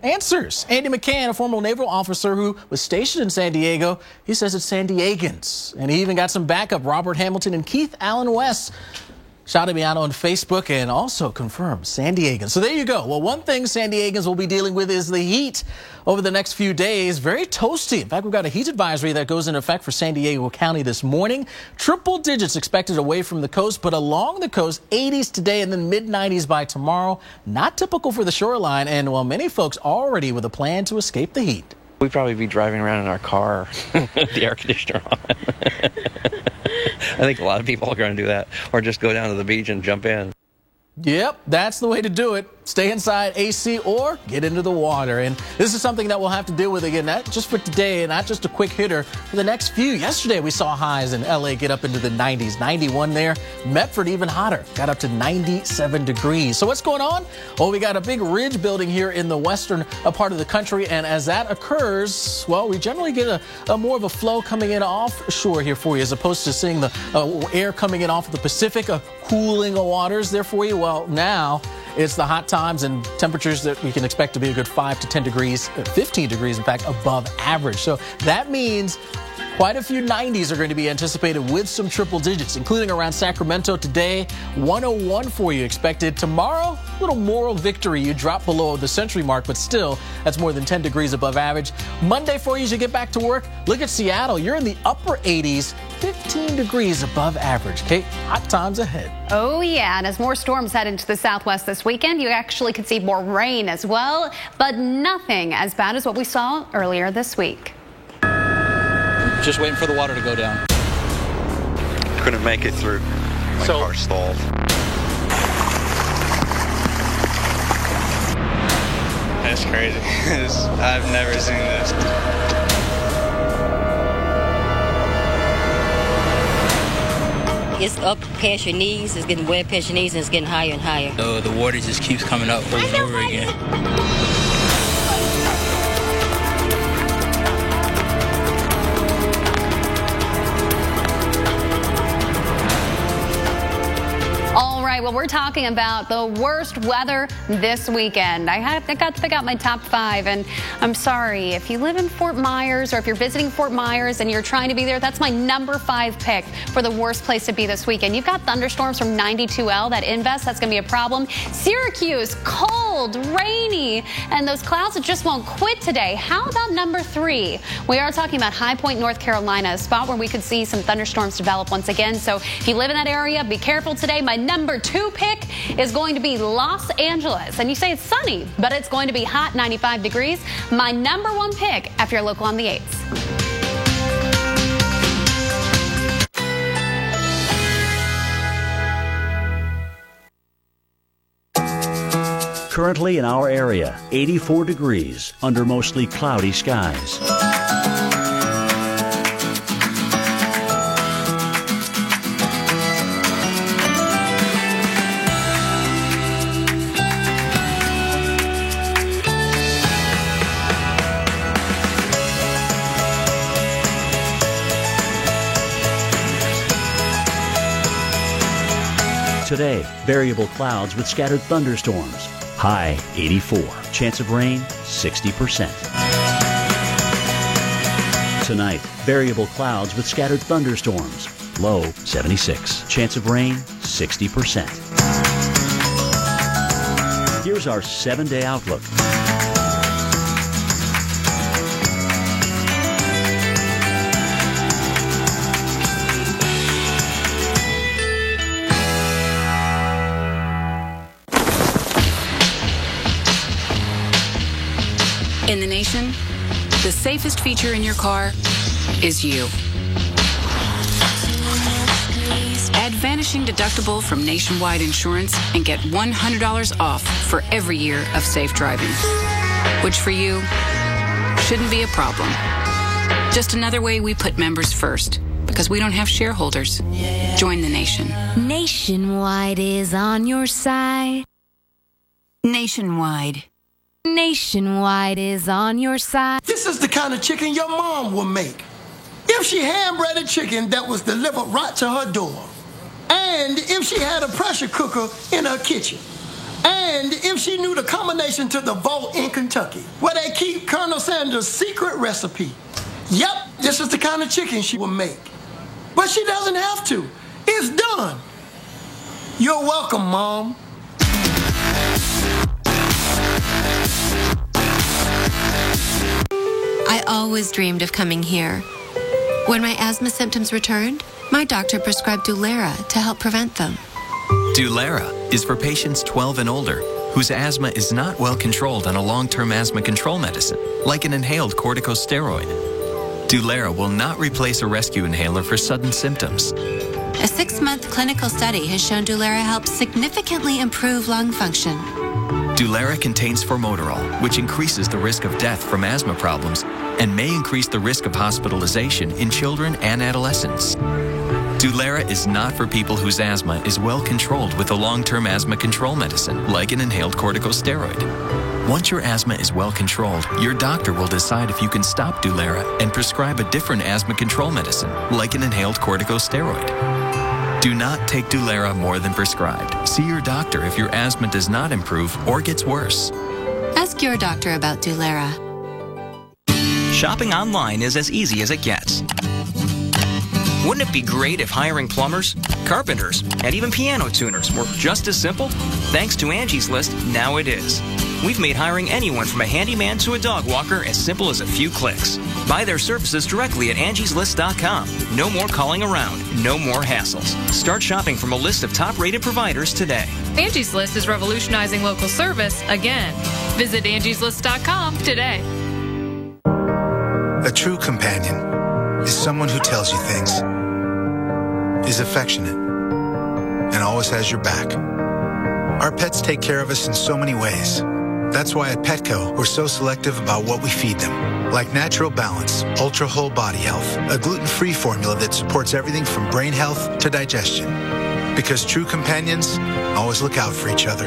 answers. Andy McCann, a former naval officer who was stationed in San Diego, he says it's San Diegans. And he even got some backup. Robert Hamilton and Keith Allen West shouted me out on Facebook and also confirmed San Diegans. So there you go. Well, one thing San Diegans will be dealing with is the heat over the next few days. Very toasty. In fact, we've got a heat advisory that goes into effect for San Diego County this morning. Triple digits expected away from the coast, but along the coast, 80s today and then mid-90s by tomorrow. Not typical for the shoreline, and well, many folks already with a plan to escape the heat. We'd probably be driving around in our car with the air conditioner on. I think a lot of people are going to do that, or just go down to the beach and jump in. Yep, that's the way to do it. Stay inside AC or get into the water. And this is something that we'll have to deal with again, not just for today and not just a quick hitter. For the next few, yesterday we saw highs in LA get up into the 90s, 91 there. Medford even hotter, got up to 97 degrees. So what's going on? Well, we got a big ridge building here in the western part of the country. And as that occurs, well, we generally get a more of a flow coming in offshore here for you, as opposed to seeing the air coming in off of the Pacific, cooling the waters there for you. Well, now it's the hot times and temperatures that we can expect to be a good 5 to 10 degrees, 15 degrees, in fact, above average. So that means quite a few 90s are going to be anticipated with some triple digits, including around Sacramento today. 101 for you expected. Tomorrow, a little moral victory. You drop below the century mark, but still, that's more than 10 degrees above average. Monday for you as you get back to work. Look at Seattle. You're in the upper 80s, 15 degrees above average. Kate, hot times ahead. Oh, yeah. And as more storms head into the southwest this weekend, you actually could see more rain as well, but nothing as bad as what we saw earlier this week. Just waiting for the water to go down. Couldn't make it through. My car stalled. That's crazy. I've never seen this. It's up past your knees. It's getting wet past your knees, and it's getting higher and higher. The water just keeps coming up over and over again. Well, we're talking about the worst weather this weekend. I got to pick out my top 5, and I'm sorry, if you live in Fort Myers or if you're visiting Fort Myers and you're trying to be there, that's my number 5 pick for the worst place to be this weekend. You've got thunderstorms from 92L, that Invest, that's going to be a problem. Syracuse, cold, rainy, and those clouds just won't quit today. How about number 3? We are talking about High Point, North Carolina, a spot where we could see some thunderstorms develop once again. So if you live in that area, be careful today. My number 2 pick is going to be Los Angeles. And you say it's sunny, but it's going to be hot, 95 degrees. My number 1 pick after your local on the 8s. Currently in our area, 84 degrees under mostly cloudy skies. Today, variable clouds with scattered thunderstorms. High 84. Chance of rain 60%. Tonight, variable clouds with scattered thunderstorms. Low 76. Chance of rain 60%. Here's our 7-day outlook. In the nation, the safest feature in your car is you. Add Vanishing Deductible from Nationwide Insurance and get $100 off for every year of safe driving, which for you shouldn't be a problem. Just another way we put members first, because we don't have shareholders. Join the nation. Nationwide is on your side. Nationwide. Nationwide is on your side. This is the kind of chicken your mom would make if she hand-breaded chicken that was delivered right to her door, and if she had a pressure cooker in her kitchen, and if she knew the combination to the vault in Kentucky where they keep Colonel Sanders' secret recipe. Yep, this is the kind of chicken she would make. But she doesn't have to. It's done. You're welcome, Mom. I always dreamed of coming here. When my asthma symptoms returned, my doctor prescribed Dulera to help prevent them. Dulera is for patients 12 and older whose asthma is not well controlled on a long-term asthma control medicine, like an inhaled corticosteroid. Dulera will not replace a rescue inhaler for sudden symptoms. A 6-month clinical study has shown Dulera helps significantly improve lung function. Dulera contains formoterol, which increases the risk of death from asthma problems and may increase the risk of hospitalization in children and adolescents. Dulera is not for people whose asthma is well controlled with a long-term asthma control medicine, like an inhaled corticosteroid. Once your asthma is well controlled, your doctor will decide if you can stop Dulera and prescribe a different asthma control medicine, like an inhaled corticosteroid. Do not take Dulera more than prescribed. See your doctor if your asthma does not improve or gets worse. Ask your doctor about Dulera. Shopping online is as easy as it gets. Wouldn't it be great if hiring plumbers, carpenters, and even piano tuners were just as simple? Thanks to Angie's List, now it is. We've made hiring anyone from a handyman to a dog walker as simple as a few clicks. Buy their services directly at angieslist.com. No more calling around, no more hassles. Start shopping from a list of top-rated providers today. Angie's List is revolutionizing local service again. Visit angieslist.com today. A true companion is someone who tells you things, is affectionate, and always has your back. Our pets take care of us in so many ways. That's why at Petco, we're so selective about what we feed them. Like Natural Balance, Ultra Whole Body Health, a gluten-free formula that supports everything from brain health to digestion. Because true companions always look out for each other.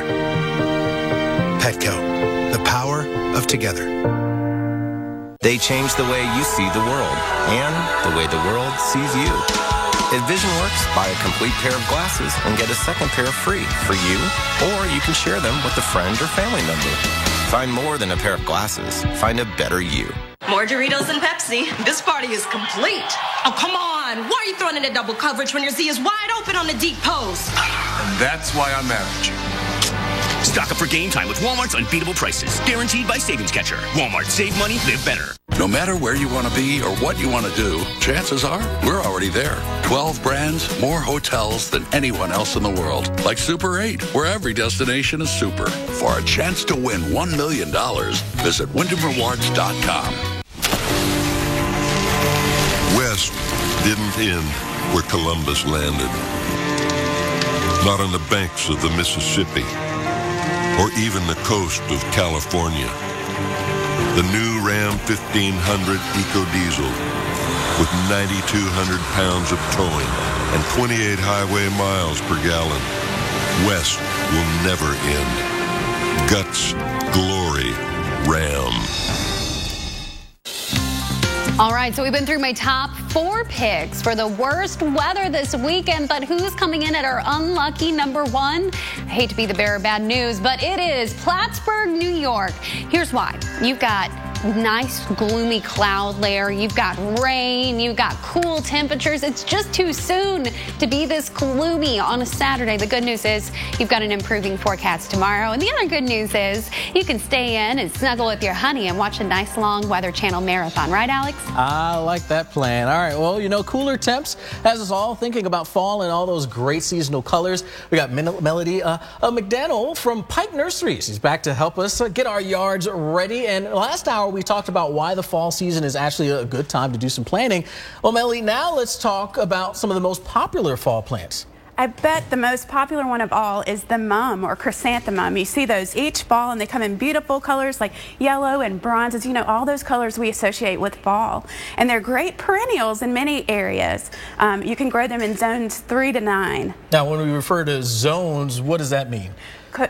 Petco, the power of together. They change the way you see the world and the way the world sees you. At VisionWorks, buy a complete pair of glasses and get a second pair free for you, or you can share them with a friend or family member. Find more than a pair of glasses. Find a better you. More Doritos and Pepsi. This party is complete. Oh, come on. Why are you throwing in a double coverage when your Z is wide open on the deep post? And that's why I'm managing. Stock up for game time with Walmart's unbeatable prices. Guaranteed by Savings Catcher. Walmart. Save money, live better. No matter where you want to be or what you want to do, chances are we're already there. 12 brands, more hotels than anyone else in the world. Like Super 8, where every destination is super. For a chance to win $1 million, visit WyndhamRewards.com. West didn't end where Columbus landed. Not on the banks of the Mississippi or even the coast of California. The new Ram 1500 EcoDiesel with 9,200 pounds of towing and 28 highway miles per gallon. West will never end. Guts, glory, Ram. All right, so we've been through my top 4 picks for the worst weather this weekend, but who's coming in at our unlucky number 1? I hate to be the bearer of bad news, but it is Plattsburgh, New York. Here's why. You've got nice gloomy cloud layer, you've got rain, you've got cool temperatures. It's just too soon to be this gloomy on a Saturday. The good news is you've got an improving forecast tomorrow, and the other good news is you can stay in and snuggle with your honey and watch a nice long Weather Channel marathon, right, Alex? I like that plan. All right, well, you know, cooler temps has us all thinking about fall and all those great seasonal colors. We got Melody McDaniel from Pike Nurseries. He's back to help us get our yards ready. And last hour, we talked about why the fall season is actually a good time to do some planting. Well, Melody, now let's talk about some of the most popular fall plants. I bet the most popular one of all is the mum or chrysanthemum. You see those each fall and they come in beautiful colors like yellow and bronzes, you know, all those colors we associate with fall. And they're great perennials in many areas. You can grow them in zones 3 to 9. Now, when we refer to zones, what does that mean?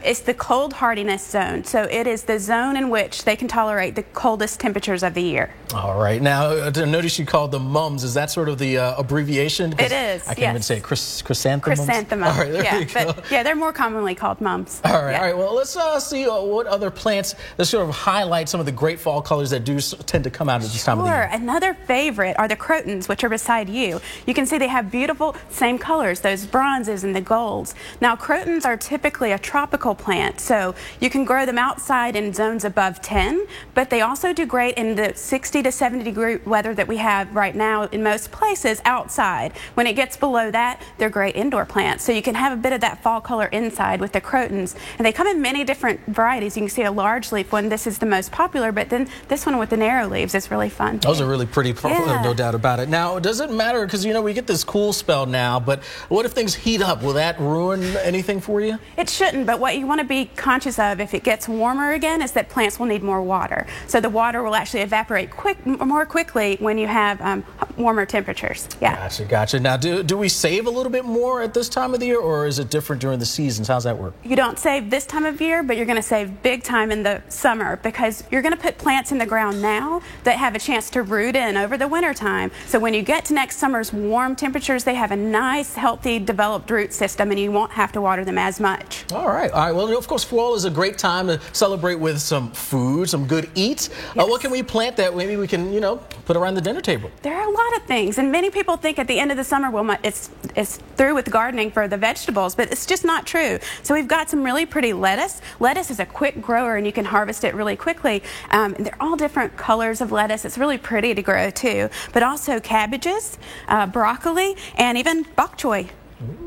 It's the cold hardiness zone. So it is the zone in which they can tolerate the coldest temperatures of the year. All right. Now, I noticed you called them mums. Is that sort of the abbreviation? It is. I can't even say chrysanthemums. Chrysanthemum. All right, there you go. But yeah, they're more commonly called mums. All right. All right. Well, let's see what other plants that sort of highlight some of the great fall colors that do tend to come out at this time of the year. Another favorite are the crotons, which are beside you. You can see they have beautiful same colors, those bronzes and the golds. Now, crotons are typically a tropical plant, so you can grow them outside in zones above 10, but they also do great in the 60 to 70 degree weather that we have right now in most places outside. When it gets below that, they're great indoor plants, so you can have a bit of that fall color inside with the crotons, and they come in many different varieties. You can see a large leaf one. This is the most popular, but then this one with the narrow leaves is really fun. Those are really pretty, no doubt about it. Now, does it matter, because you know we get this cool spell now, but what if things heat up? Will that ruin anything for you? It shouldn't, but what you want to be conscious of if it gets warmer again is that plants will need more water. So the water will actually evaporate more quickly when you have warmer temperatures. Yeah. Gotcha. Now, do we save a little bit more at this time of the year, or is it different during the seasons? How's that work? You don't save this time of year, but you're going to save big time in the summer, because you're going to put plants in the ground now that have a chance to root in over the winter time. So when you get to next summer's warm temperatures, they have a nice, healthy, developed root system, and you won't have to water them as much. All right. Well, of course, fall is a great time to celebrate with some food, some good eats. Yes. What can we plant that maybe we can, you know, put around the dinner table? There are a lot of things, and many people think at the end of the summer, well, it's through with gardening for the vegetables, but it's just not true. So we've got some really pretty lettuce. Lettuce is a quick grower, and you can harvest it really quickly. And they're all different colors of lettuce. It's really pretty to grow too. But also cabbages, broccoli, and even bok choy.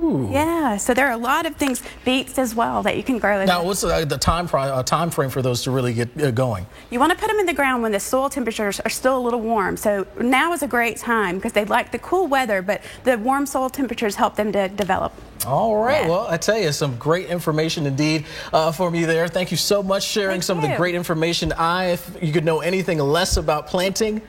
Ooh. Yeah, so there are a lot of things, beets as well, that you can grow. Now, what's the time frame for those to really get going? You want to put them in the ground when the soil temperatures are still a little warm. So now is a great time because they like the cool weather, but the warm soil temperatures help them to develop. All right. Well, I tell you, some great information indeed from you there. Thank you so much sharing some of the great information. If you could know anything less about planting,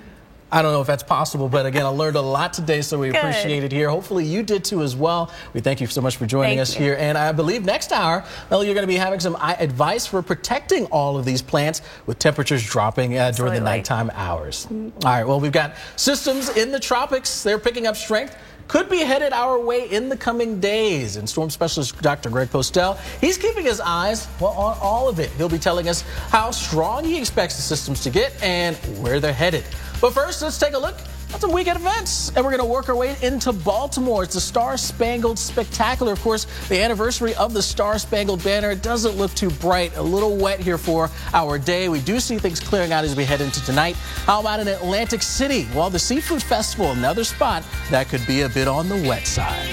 I don't know if that's possible, but again, I learned a lot today, so we appreciate it here. Hopefully you did too as well. We thank you so much for joining us here. And I believe next hour, well, you're going to be having some advice for protecting all of these plants with temperatures dropping during the nighttime hours. All right, well, we've got systems in the tropics. They're picking up strength. Could be headed our way in the coming days. And storm specialist Dr. Greg Postel, he's keeping his eyes on all of it. He'll be telling us how strong he expects the systems to get and where they're headed. But first, let's take a look at some weekend events. And we're going to work our way into Baltimore. It's the Star-Spangled Spectacular. Of course, the anniversary of the Star-Spangled Banner. It doesn't look too bright. A little wet here for our day. We do see things clearing out as we head into tonight. How about in Atlantic City? Well, the Seafood Festival, another spot that could be a bit on the wet side.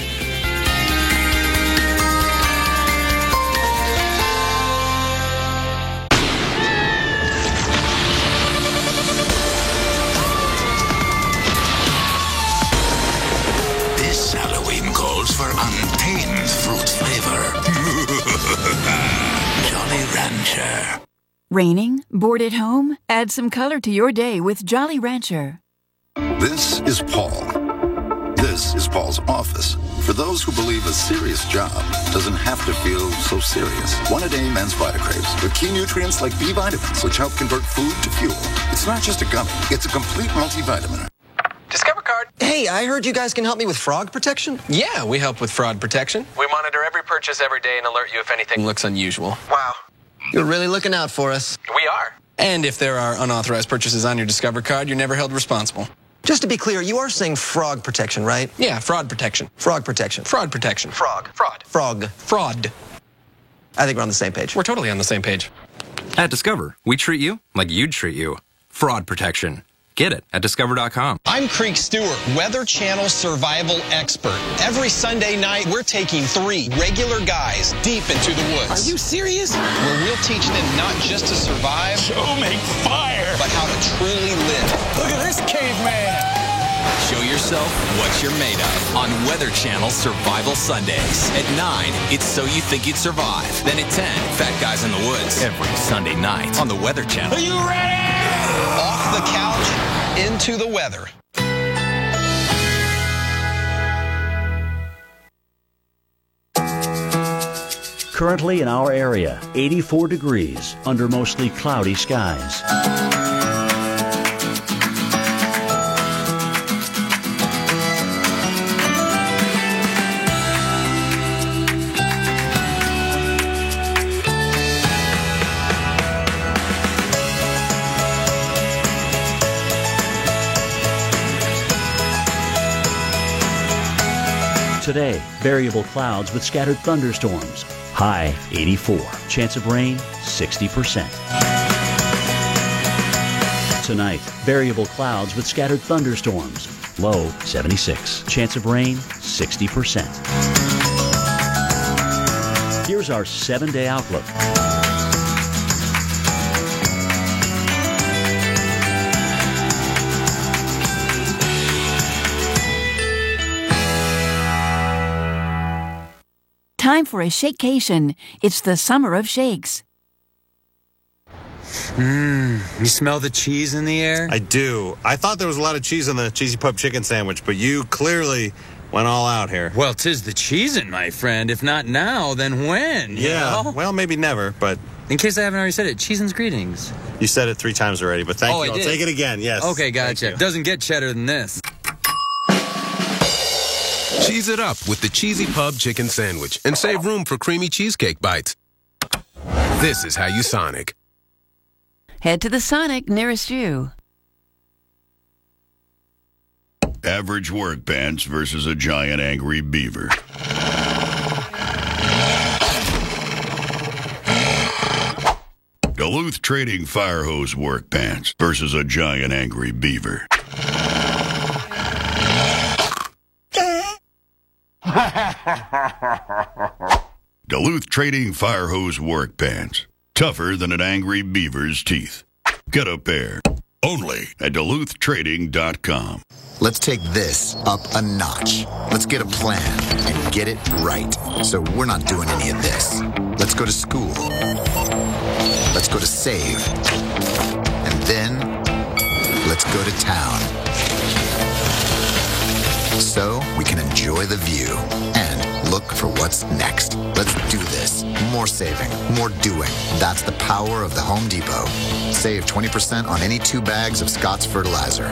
For untamed fruit flavor. Jolly Rancher. Raining? Bored at home? Add some color to your day with Jolly Rancher. This is Paul. This is Paul's office. For those who believe a serious job doesn't have to feel so serious. One-a-day men's Vitacraves with key nutrients like B vitamins, which help convert food to fuel. It's not just a gummy. It's a complete multivitamin. Discover Card. Hey, I heard you guys can help me with fraud protection. Yeah, we help with fraud protection. We monitor every purchase every day and alert you if anything looks unusual. Wow. You're really looking out for us. We are. And if there are unauthorized purchases on your Discover Card, you're never held responsible. Just to be clear, you are saying frog protection, right? Yeah, fraud protection. Frog protection. Fraud protection. Frog. Fraud. Frog. Fraud. I think we're on the same page. We're totally on the same page. At Discover, we treat you like you'd treat you. Fraud protection. Get it at Discover.com. I'm Creek Stewart, Weather Channel survival expert. Every Sunday night, we're taking 3 regular guys deep into the woods. Are you serious? Where we'll teach them not just to survive, make fire, but how to truly live. Look at this caveman. Show yourself what you're made of on Weather Channel Survival Sundays. At 9, it's So You Think You'd Survive. Then at 10, Fat Guys in the Woods. Every Sunday night on the Weather Channel. Are you ready? Off the couch, into the weather. Currently in our area, 84 degrees under mostly cloudy skies. Today, variable clouds with scattered thunderstorms. High 84. Chance of rain 60%. Tonight, variable clouds with scattered thunderstorms. Low 76. Chance of rain 60%. Here's our 7-day outlook. Time for a shakecation. It's the summer of shakes. You smell the cheese in the air? I do. I thought there was a lot of cheese on the Cheesy Pub chicken sandwich, but you clearly went all out here. Well, 'tis the cheesin', my friend. If not now, then when? Yeah, you know? Well, maybe never, but... In case I haven't already said it, cheesin's greetings. You said it 3 times already, but thank you. I'll take it again, yes. Okay, gotcha. Doesn't get cheddar than this. Cheese it up with the Cheesy Pub chicken sandwich and save room for creamy cheesecake bites. This is how you Sonic. Head to the Sonic nearest you. Average work pants versus a giant angry beaver. Duluth Trading Fire Hose work pants versus a giant angry beaver. Duluth Trading Fire Hose work pants. Tougher than an angry beaver's teeth. Get a pair. Only at DuluthTrading.com. Let's take this up a notch. Let's get a plan and get it right. So we're not doing any of this. Let's go to school. Let's go to save. And then let's go to town. So we can enjoy the view and look for what's next. Let's do this. More saving, more doing. That's the power of the Home Depot. Save 20% on any 2 bags of Scott's fertilizer.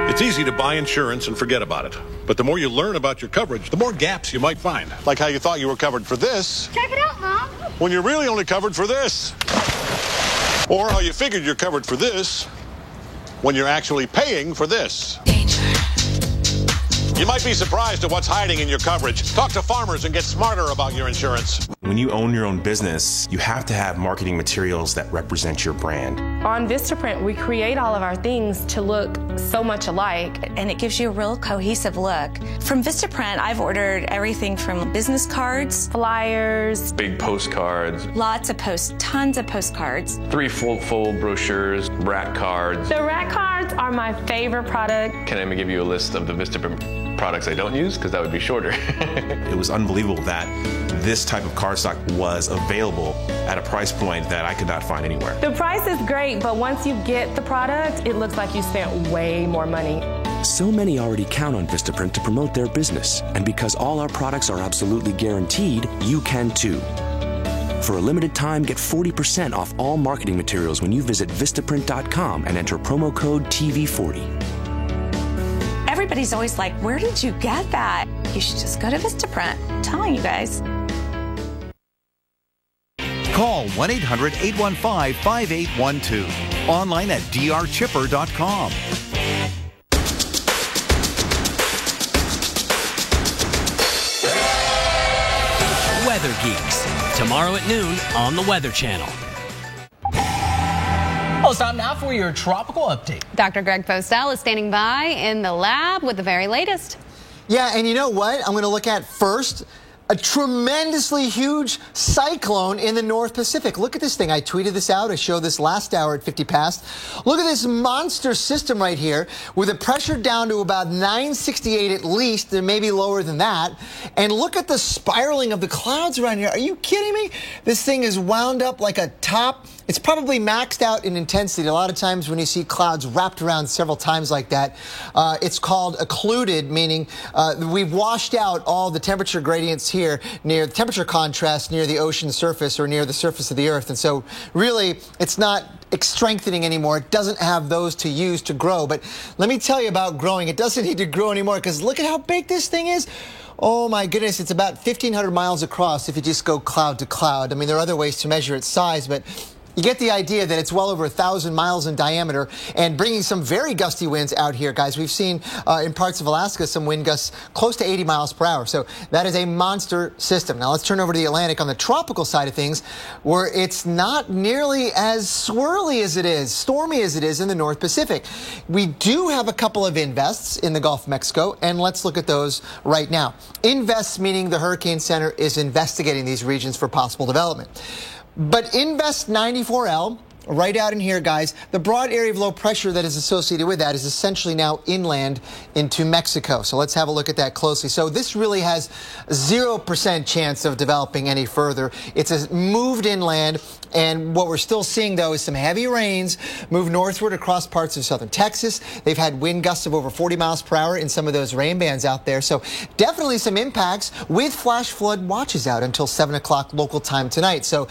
It's easy to buy insurance and forget about it. But the more you learn about your coverage, the more gaps you might find. Like how you thought you were covered for this. Check it out, Mom. When you're really only covered for this. Or how you figured you're covered for this when you're actually paying for this. You might be surprised at what's hiding in your coverage. Talk to Farmers and get smarter about your insurance. When you own your own business, you have to have marketing materials that represent your brand. On Vistaprint, we create all of our things to look so much alike. And it gives you a real cohesive look. From Vistaprint, I've ordered everything from business cards, flyers, big postcards, lots of posts, tons of postcards, 3 full brochures, rack cards. The rack cards are my favorite product. Can I give you a list of the Vistaprint products I don't use? Because that would be shorter. It was unbelievable that this type of cardstock was available at a price point that I could not find anywhere. The price is great, but once you get the product, it looks like you spent way more money. So many already count on Vistaprint to promote their business, and because all our products are absolutely guaranteed, you can too. For a limited time, get 40% off all marketing materials when you visit Vistaprint.com and enter promo code TV40. Everybody's always like, where did you get that? You should just go to Vistaprint. I'm telling you guys. Call 1-800-815-5812. Online at drchipper.com. Weather Geeks. Tomorrow at noon on the Weather Channel. Well, it's time now for your tropical update. Dr. Greg Postel is standing by in the lab with the very latest. Yeah, and you know what I'm going to look at first? A tremendously huge cyclone in the North Pacific. Look at this thing. I tweeted this out. I showed this last hour at 50 past. Look at this monster system right here with the pressure down to about 968 at least. There may be lower than that. And look at the spiraling of the clouds around here. Are you kidding me? This thing is wound up like a top. It's probably maxed out in intensity. A lot of times when you see clouds wrapped around several times like that, it's called occluded, meaning we've washed out all the temperature gradients here near the temperature contrast near the ocean surface or near the surface of the earth. And so really it's not strengthening anymore. It doesn't have those to use to grow. But let me tell you about growing. It doesn't need to grow anymore because look at how big this thing is. Oh my goodness, it's about 1,500 miles across if you just go cloud to cloud. I mean, there are other ways to measure its size, but you get the idea that it's well over 1,000 miles in diameter and bringing some very gusty winds out here, guys. We've seen in parts of Alaska some wind gusts close to 80 miles per hour. So that is a monster system. Now let's turn over to the Atlantic on the tropical side of things, where it's not nearly as swirly as it is, stormy as it is in the North Pacific. We do have a couple of invests in the Gulf of Mexico, and let's look at those right now. Invests meaning the Hurricane Center is investigating these regions for possible development. But Invest 94L, right out in here, guys, the broad area of low pressure that is associated with that is essentially now inland into Mexico. So let's have a look at that closely. So this really has 0% chance of developing any further. It's moved inland, and what we're still seeing, though, is some heavy rains move northward across parts of southern Texas. They've had wind gusts of over 40 miles per hour in some of those rain bands out there. So definitely some impacts with flash flood watches out until 7 o'clock local time tonight. So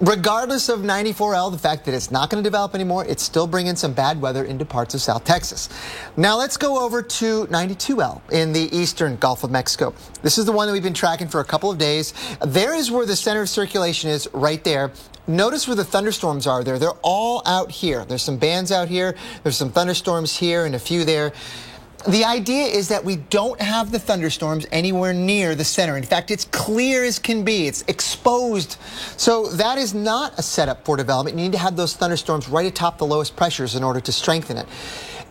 regardless of 94L, the fact that it's not going to develop anymore, it's still bringing some bad weather into parts of South Texas. Now let's go over to 92L in the eastern Gulf of Mexico. This is the one that we've been tracking for a couple of days. There is where the center of circulation is, right there. Notice where the thunderstorms are there. They're all out here. There's some bands out here. There's some thunderstorms here and a few there. The idea is that we don't have the thunderstorms anywhere near the center. In fact, it's clear as can be. It's exposed. So that is not a setup for development. You need to have those thunderstorms right atop the lowest pressures in order to strengthen it.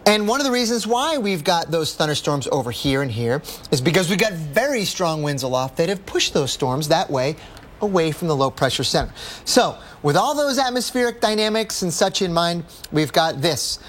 And one of the reasons why we've got those thunderstorms over here and here is because we've got very strong winds aloft that have pushed those storms that way away from the low pressure center. So with all those atmospheric dynamics and such in mind, we've got this.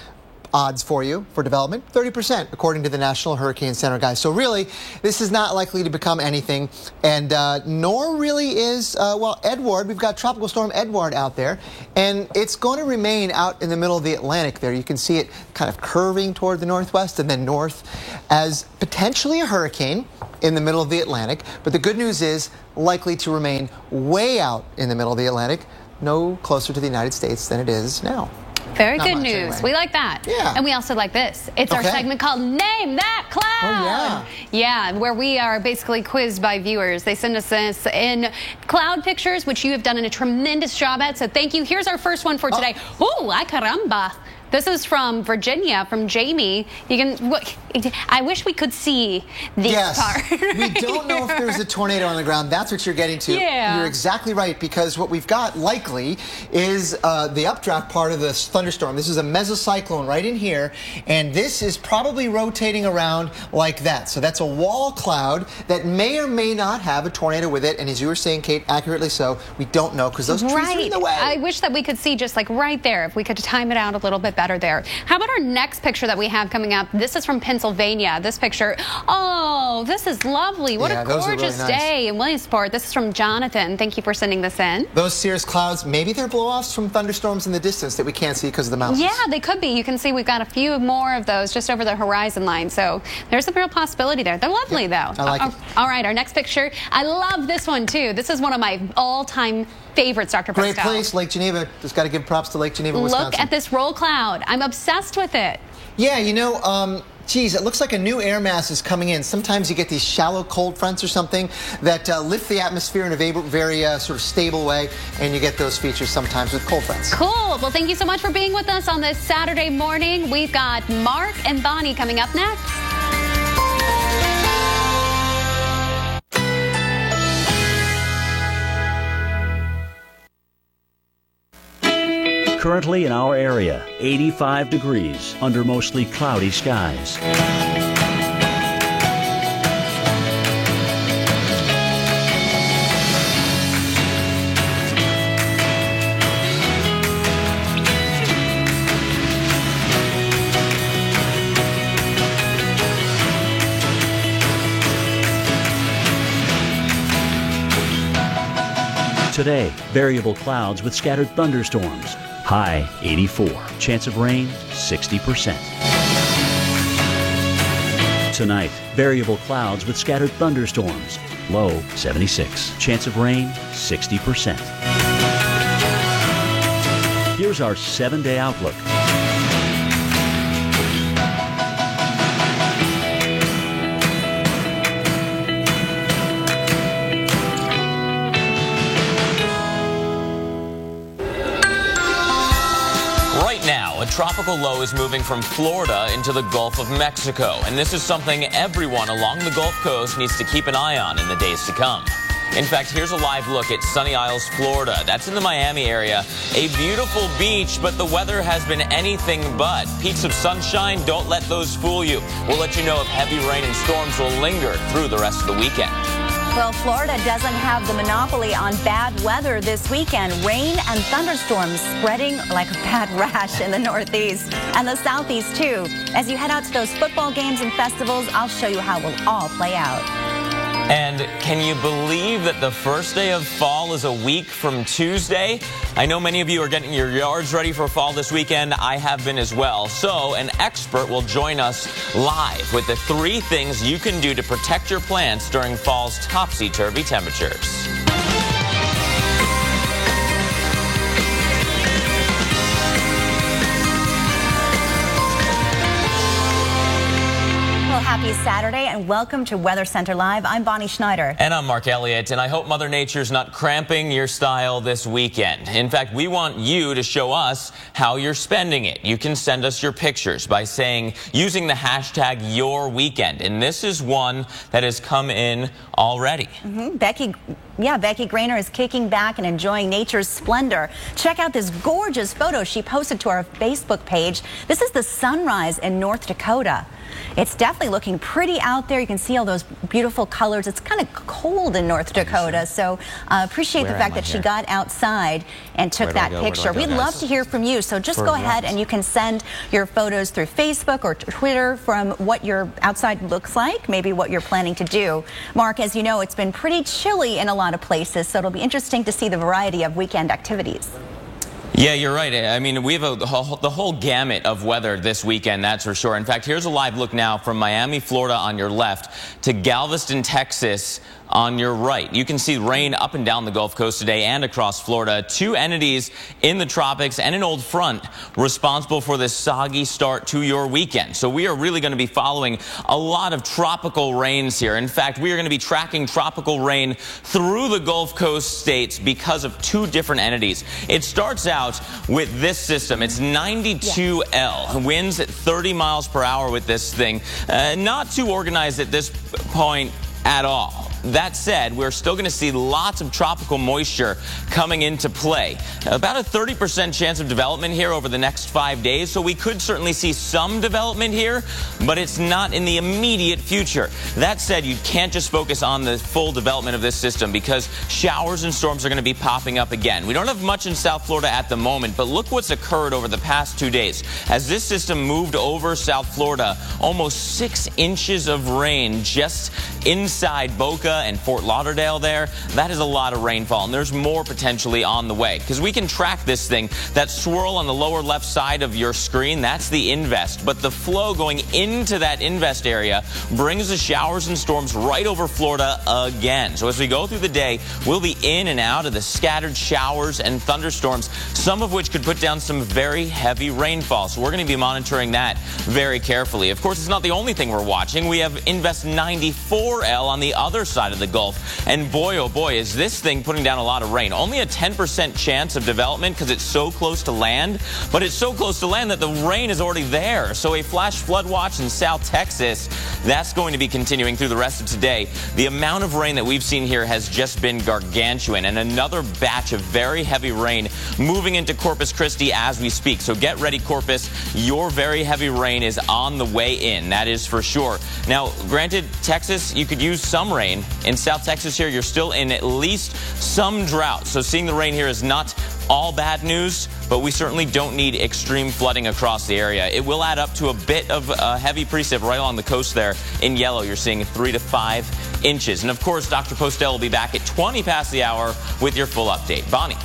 odds for you for development, 30% according to the National Hurricane Center guys. So really, this is not likely to become anything, and nor really is, well, Edward. We've got Tropical Storm Edward out there, and it's going to remain out in the middle of the Atlantic there. You can see it kind of curving toward the northwest and then north as potentially a hurricane in the middle of the Atlantic, but the good news is likely to remain way out in the middle of the Atlantic, no closer to the United States than it is now. Very Not good much, news. anyway. We like that. Yeah. And we also like this. It's our segment called Name That Cloud. Oh, yeah. Where we are basically quizzed by viewers. They send us this in cloud pictures, which you have done a tremendous job at. So thank you. Here's our first one for today. Oh, ay caramba. This is from Virginia, from Jamie. You can. I wish we could see these cars. We don't know if there's a tornado on the ground. That's what you're getting to. Yeah. You're exactly right, because what we've got likely is the updraft part of this thunderstorm. This is a mesocyclone right in here, and this is probably rotating around like that. So that's a wall cloud that may or may not have a tornado with it. And as you were saying, Kate, accurately so, we don't know because those trees are in the way. I wish that we could see just like right there, if we could time it out a little bit better there. How about our next picture that we have coming up? This is from Pennsylvania. This picture, oh, this is lovely. What a gorgeous day in Williamsport. This is from Jonathan. Thank you for sending this in. Those cirrus clouds, maybe they're blow-offs from thunderstorms in the distance that we can't see because of the mountains. Yeah, they could be. You can see we've got a few more of those just over the horizon line. So there's a real possibility there. They're lovely, though. I like it. All right, our next picture. I love this one, too. This is one of my all-time favorites, Dr. Great Pascal. place, Lake Geneva. Just got to give props to Lake Geneva, Wisconsin. Look at this roll cloud. I'm obsessed with it. Yeah, you know, geez, it looks like a new air mass is coming in. Sometimes you get these shallow cold fronts or something that lift the atmosphere in a very sort of stable way, and you get those features sometimes with cold fronts. Cool. Well, thank you so much for being with us on this Saturday morning. We've got Mark and Bonnie coming up next. Currently in our area, 85 degrees under mostly cloudy skies. Today, variable clouds with scattered thunderstorms. High 84. Chance of rain 60%. Tonight, variable clouds with scattered thunderstorms. Low 76. Chance of rain 60%. Here's our 7-day outlook. Now, a tropical low is moving from Florida into the Gulf of Mexico, and this is something everyone along the Gulf Coast needs to keep an eye on in the days to come. In fact, here's a live look at Sunny Isles, Florida. That's in the Miami area. A beautiful beach, but the weather has been anything but. Peaks of sunshine, don't let those fool you. We'll let you know if heavy rain and storms will linger through the rest of the weekend. Well, Florida doesn't have the monopoly on bad weather this weekend. Rain and thunderstorms spreading like a bad rash in the Northeast and the Southeast, too. As you head out to those football games and festivals, I'll show you how it will all play out. And can you believe that the first day of fall is a week from Tuesday? I know many of you are getting your yards ready for fall this weekend. I have been as well. So an expert will join us live with the 3 things you can do to protect your plants during fall's topsy-turvy temperatures. Happy Saturday and welcome to Weather Center Live. I'm Bonnie Schneider. And I'm Mark Elliott, and I hope Mother Nature's not cramping your style this weekend. In fact, we want you to show us how you're spending it. You can send us your pictures by using the hashtag YourWeekend, and this is one that has come in already. Becky Yeah, Becky Grainer is kicking back and enjoying nature's splendor. Check out this gorgeous photo she posted to our Facebook page. This is the sunrise in North Dakota. It's definitely looking pretty out there. You can see all those beautiful colors. It's kind of cold in North Dakota, so appreciate the fact that she got outside and took that picture. We'd love to hear from you, so just go ahead and you can send your photos through Facebook or Twitter from what your outside looks like, maybe what you're planning to do. Mark, as you know, it's been pretty chilly in a lot of places, so it'll be interesting to see the variety of weekend activities. Yeah, you're right. I mean, we have the whole gamut of weather this weekend, that's for sure. In fact, here's a live look now from Miami, Florida on your left to Galveston, Texas on your right. You can see rain up and down the Gulf Coast today and across Florida. Two entities in the tropics and an old front responsible for this soggy start to your weekend. So we are really going to be following a lot of tropical rains here. In fact, we are going to be tracking tropical rain through the Gulf Coast states because of two different entities. It starts out with this system. It's 92L. Winds at 30 miles per hour with this thing. Not too organized at this point at all. That said, we're still going to see lots of tropical moisture coming into play. About a 30% chance of development here over the next 5 days, so we could certainly see some development here, but it's not in the immediate future. That said, you can't just focus on the full development of this system because showers and storms are going to be popping up again. We don't have much in South Florida at the moment, but look what's occurred over the past 2 days. As this system moved over South Florida, almost 6 inches of rain just inside Boca and Fort Lauderdale there. That is a lot of rainfall, and there's more potentially on the way because we can track this thing. That swirl on the lower left side of your screen, that's the invest, but the flow going into that invest area brings the showers and storms right over Florida again. So as we go through the day, we'll be in and out of the scattered showers and thunderstorms, some of which could put down some very heavy rainfall. So we're going to be monitoring that very carefully. Of course, it's not the only thing we're watching. We have Invest 94L on the other side of the Gulf. And boy, oh boy, is this thing putting down a lot of rain. Only a 10% chance of development because it's so close to land. But it's so close to land that the rain is already there. So a flash flood watch in South Texas, that's going to be continuing through the rest of today. The amount of rain that we've seen here has just been gargantuan. And another batch of very heavy rain moving into Corpus Christi as we speak. So get ready, Corpus. Your very heavy rain is on the way in. That is for sure. Now, granted, Texas, you could use some rain. In South Texas here, you're still in at least some drought. So seeing the rain here is not all bad news, but we certainly don't need extreme flooding across the area. It will add up to a bit of heavy precip right along the coast there. In yellow, you're seeing 3 to 5 inches. And of course, Dr. Postel will be back at 20 past the hour with your full update. Bonnie.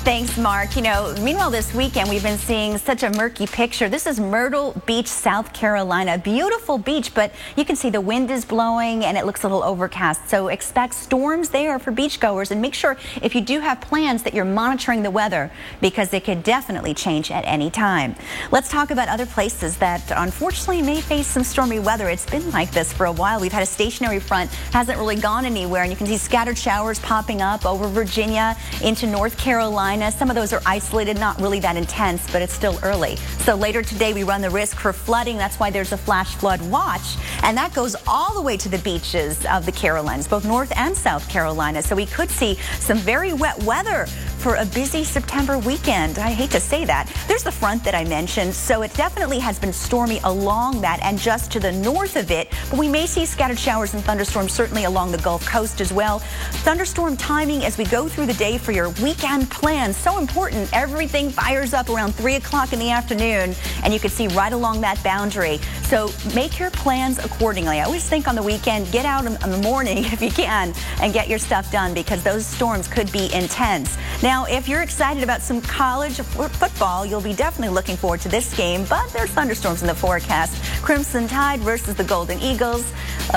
Thanks, Mark. You know, meanwhile, this weekend we've been seeing such a murky picture. This is Myrtle Beach, South Carolina. Beautiful beach, but you can see the wind is blowing and it looks a little overcast. So expect storms there for beachgoers, and make sure if you do have plans that you're monitoring the weather because it could definitely change at any time. Let's talk about other places that unfortunately may face some stormy weather. It's been like this for a while. We've had a stationary front, hasn't really gone anywhere, and you can see scattered showers popping up over Virginia into North Carolina. Some of those are isolated, not really that intense, but it's still early. So later today, we run the risk for flooding. That's why there's a flash flood watch. And that goes all the way to the beaches of the Carolinas, both North and South Carolina. So we could see some very wet weather for a busy September weekend. I hate to say that. There's the front that I mentioned, so it definitely has been stormy along that and just to the north of it, but we may see scattered showers and thunderstorms certainly along the Gulf Coast as well. Thunderstorm timing as we go through the day for your weekend plans, so important. Everything fires up around 3 o'clock in the afternoon, and you can see right along that boundary. So make your plans accordingly. I always think on the weekend, get out in the morning if you can and get your stuff done because those storms could be intense. Now, if you're excited about some college football, you'll be definitely looking forward to this game, but there's thunderstorms in the forecast. Crimson Tide versus the Golden Eagles.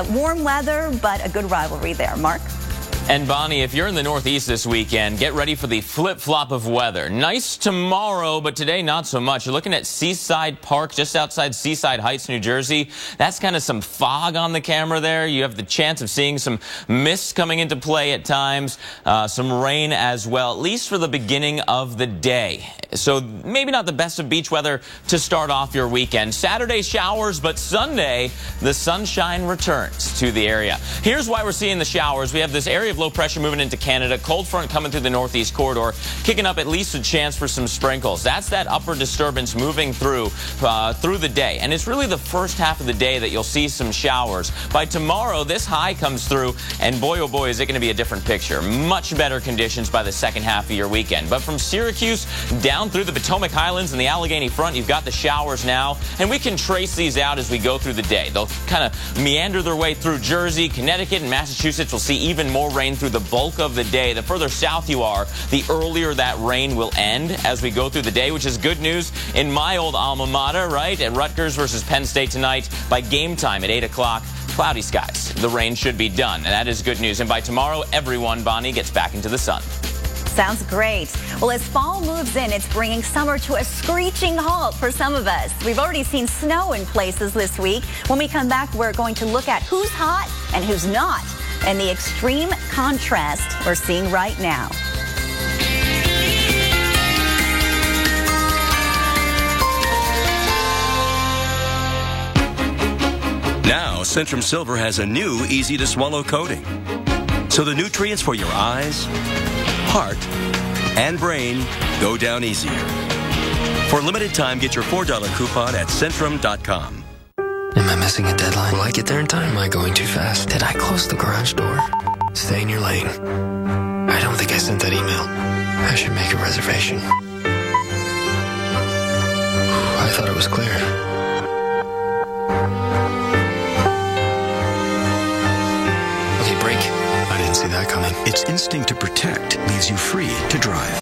Warm weather, but a good rivalry there. Mark? And Bonnie, if you're in the Northeast this weekend, get ready for the flip-flop of weather. Nice tomorrow, but today not so much. You're looking at Seaside Park, just outside Seaside Heights, New Jersey. That's kind of some fog on the camera there. You have the chance of seeing some mist coming into play at times, some rain as well, at least for the beginning of the day. So maybe not the best of beach weather to start off your weekend. Saturday showers, but Sunday, the sunshine returns to the area. Here's why we're seeing the showers. We have this area area of low pressure moving into Canada. Cold front coming through the northeast corridor, kicking up at least a chance for some sprinkles. That's that upper disturbance moving through the day. And it's really the first half of the day that you'll see some showers. By tomorrow, this high comes through, and boy, oh boy, is it going to be a different picture. Much better conditions by the second half of your weekend. But from Syracuse down through the Potomac Highlands and the Allegheny Front, you've got the showers now, and we can trace these out as we go through the day. They'll kind of meander their way through Jersey, Connecticut, and Massachusetts. We'll see even more rain through the bulk of the day. The further south you are, the earlier that rain will end as we go through the day, which is good news in my old alma mater, right? At Rutgers versus Penn State tonight by game time at 8 o'clock. Cloudy skies. The rain should be done, and that is good news. And by tomorrow, everyone, Bonnie, gets back into the sun. Sounds great. Well, as fall moves in, it's bringing summer to a screeching halt for some of us. We've already seen snow in places this week. When we come back, we're going to look at who's hot and who's not, and the extreme contrast we're seeing right now. Now, Centrum Silver has a new easy-to-swallow coating. So the nutrients for your eyes, heart, and brain go down easier. For a limited time, get your $4 coupon at Centrum.com. Am I missing a deadline? Will I get there in time? Am I going too fast? Did I close the garage door? Stay in your lane. I don't think I sent that email. I should make a reservation. I thought it was clear. Okay, brake. I didn't see that coming. Its instinct to protect leaves you free to drive.